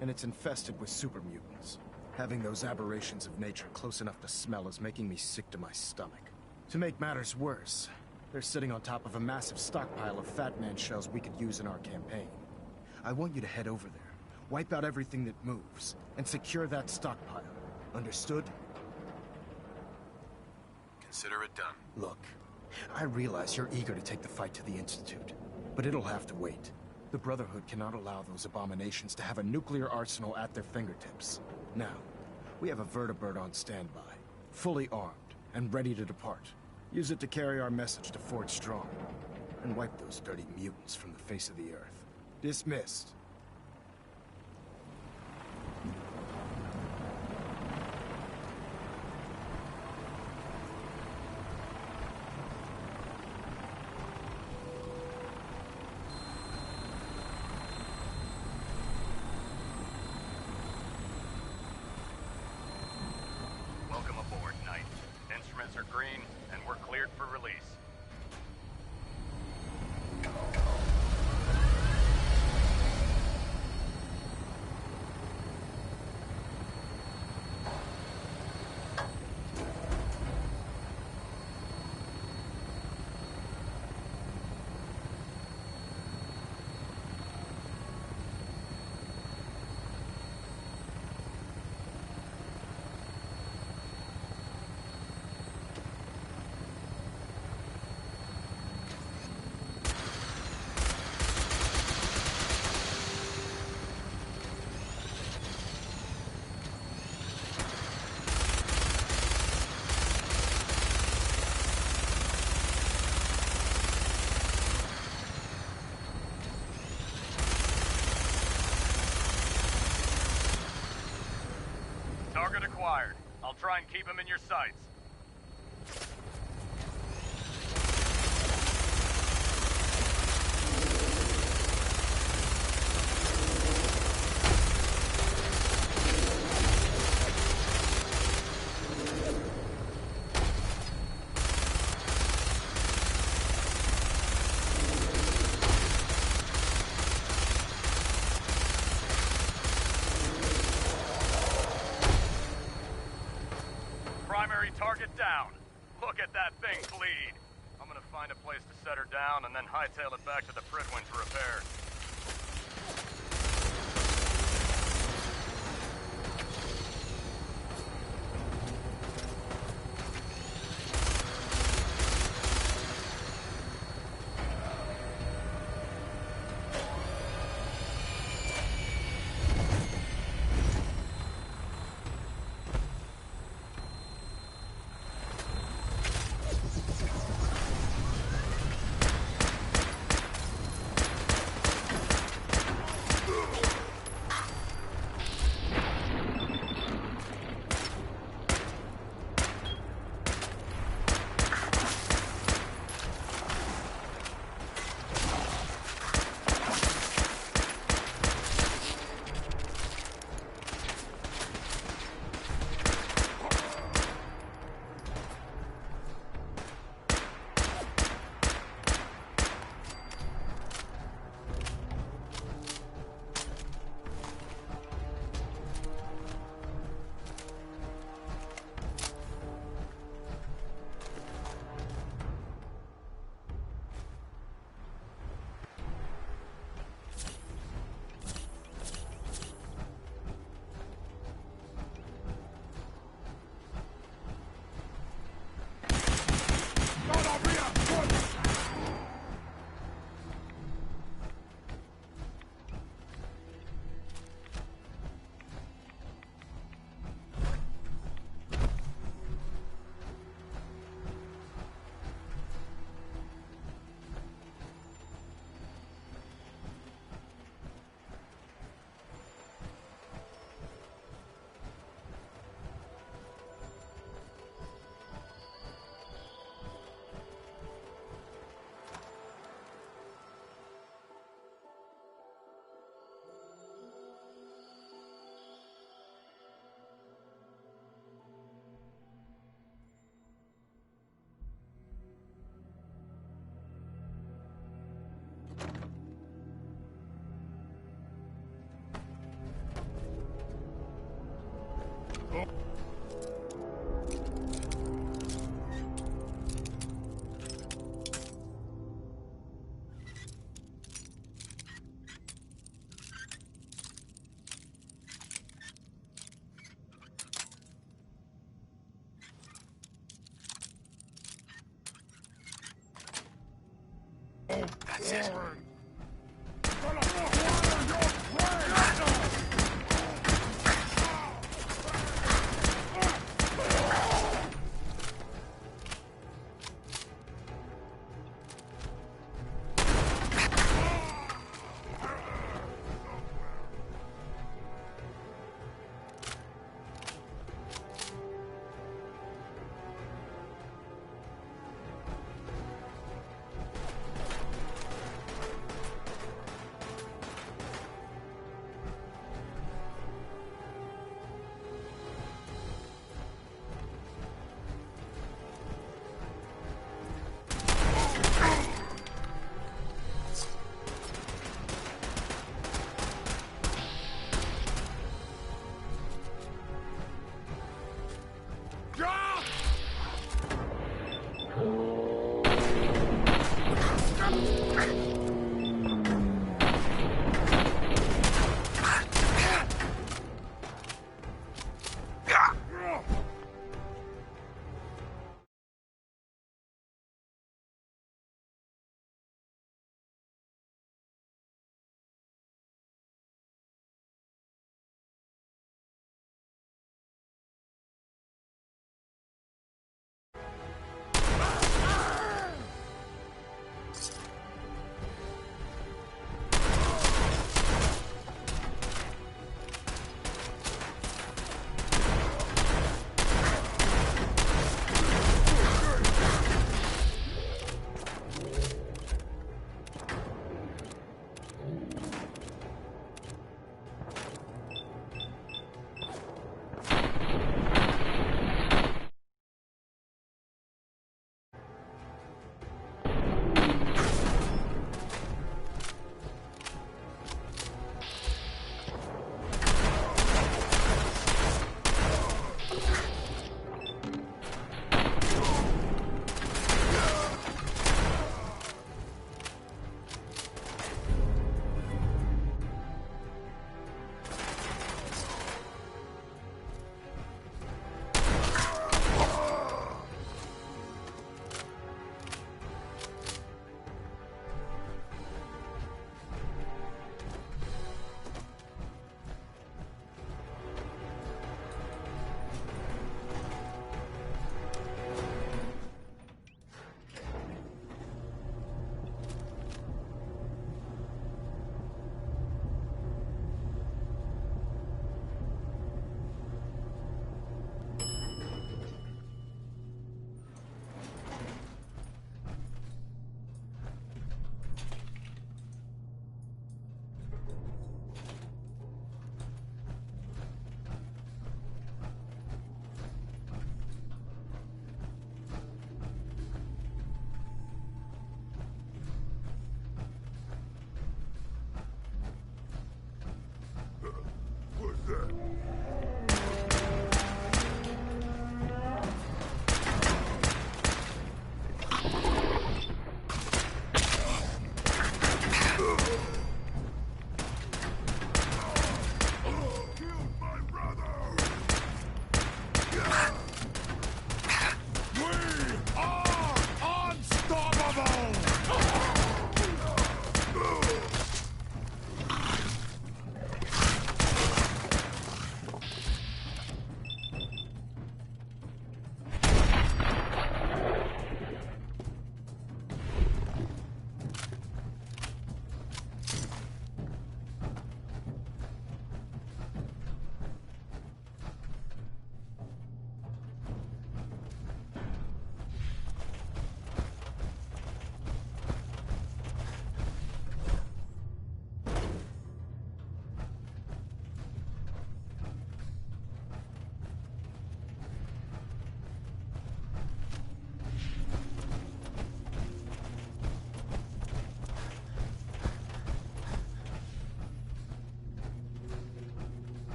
And it's infested with super mutants. Having those aberrations of nature close enough to smell is making me sick to my stomach. To make matters worse, they're sitting on top of a massive stockpile of Fat Man shells we could use in our campaign. I want you to head over there, wipe out everything that moves, and secure that stockpile. Understood? Consider it done. Look, I realize you're eager to take the fight to the Institute, but it'll have to wait. The Brotherhood cannot allow those abominations to have a nuclear arsenal at their fingertips. Now, we have a vertibird on standby, fully armed, and ready to depart. Use it to carry our message to Fort Strong, and wipe those dirty mutants from the face of the earth. Dismissed. Welcome aboard, Knight. Instruments are green, and we're cleared for release. Target acquired. I'll try and keep him in your sights. Primary target down. Look at that thing bleed. I'm gonna find a place to set her down and then hightail it back to the Fridwin for repair. That's it.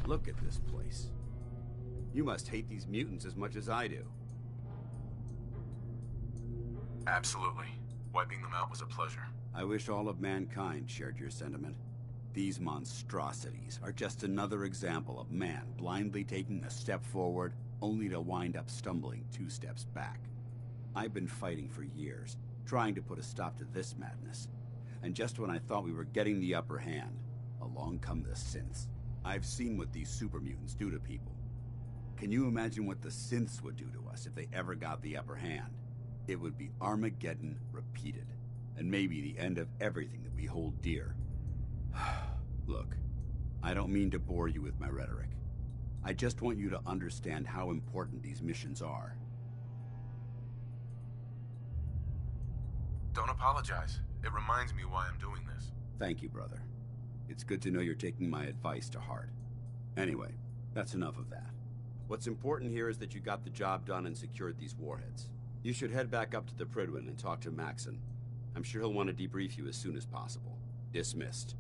Look at this place. You must hate these mutants as much as I do. Absolutely. Wiping them out was a pleasure. I wish all of mankind shared your sentiment. These monstrosities are just another example of man blindly taking a step forward, only to wind up stumbling 2 steps back. I've been fighting for years, trying to put a stop to this madness. And just when I thought we were getting the upper hand, along come the synths. I've seen what these super mutants do to people. Can you imagine what the synths would do to us if they ever got the upper hand? It would be Armageddon repeated, and maybe the end of everything that we hold dear. Look, I don't mean to bore you with my rhetoric. I just want you to understand how important these missions are. Don't apologize. It reminds me why I'm doing this. Thank you, brother. It's good to know you're taking my advice to heart. Anyway, that's enough of that. What's important here is that you got the job done and secured these warheads. You should head back up to the Prydwen and talk to Maxon. I'm sure he'll want to debrief you as soon as possible. Dismissed.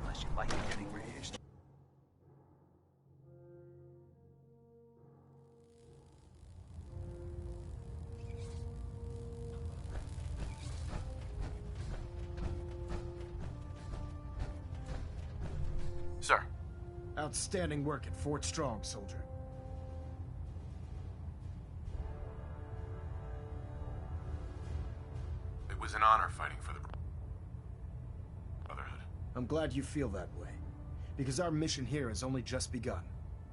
Unless you like getting raised. Sir. Outstanding work at Fort Strong, soldier. It was an honor fighting for the Brotherhood. I'm glad you feel that way, because our mission here has only just begun.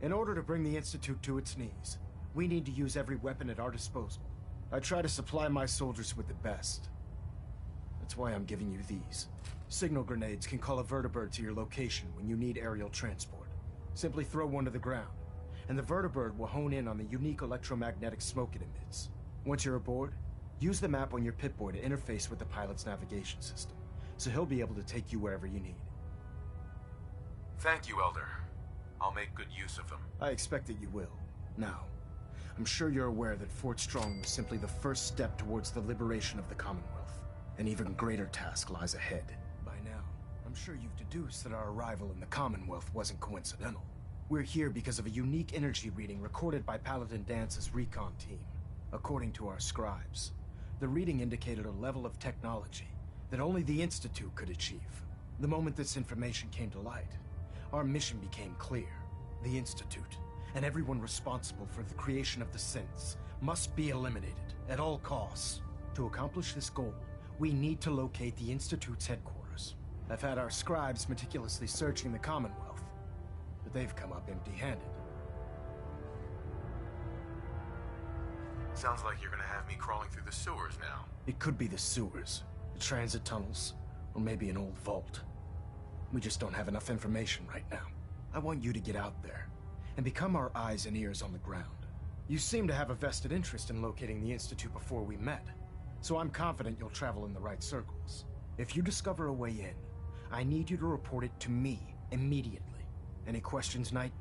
In order to bring the Institute to its knees, we need to use every weapon at our disposal. I try to supply my soldiers with the best. That's That's why I'm giving you these. Signal grenades can call a vertibird to your location when you need aerial transport. Simply throw one to the ground, and the vertibird will hone in on the unique electromagnetic smoke it emits. Once you're aboard, use the map on your Pip-Boy to interface with the pilot's navigation system, so he'll be able to take you wherever you need. Thank you, Elder. I'll make good use of them. I expect that you will. Now, I'm sure you're aware that Fort Strong was simply the first step towards the liberation of the Commonwealth. An even greater task lies ahead. By now, I'm sure you've deduced that our arrival in the Commonwealth wasn't coincidental. We're here because of a unique energy reading recorded by Paladin Dance's recon team. According to our scribes, the reading indicated a level of technology that only the Institute could achieve. The moment this information came to light, our mission became clear. The Institute, and everyone responsible for the creation of the synths, must be eliminated at all costs. To accomplish this goal, we need to locate the Institute's headquarters. I've had our scribes meticulously searching the Commonwealth, but they've come up empty-handed. Sounds like you're gonna have me crawling through the sewers now. It could be the sewers, the transit tunnels, or maybe an old vault. We just don't have enough information right now. I want you to get out there and become our eyes and ears on the ground. You seem to have a vested interest in locating the Institute before we met, so I'm confident you'll travel in the right circles. If you discover a way in, I need you to report it to me immediately. Any questions, Knight?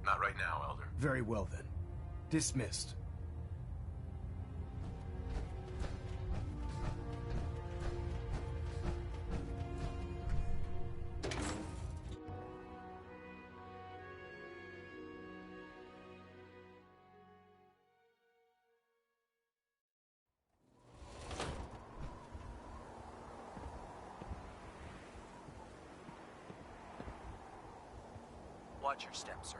Not right now, Elder. Very well then. Dismissed. Watch your step, sir.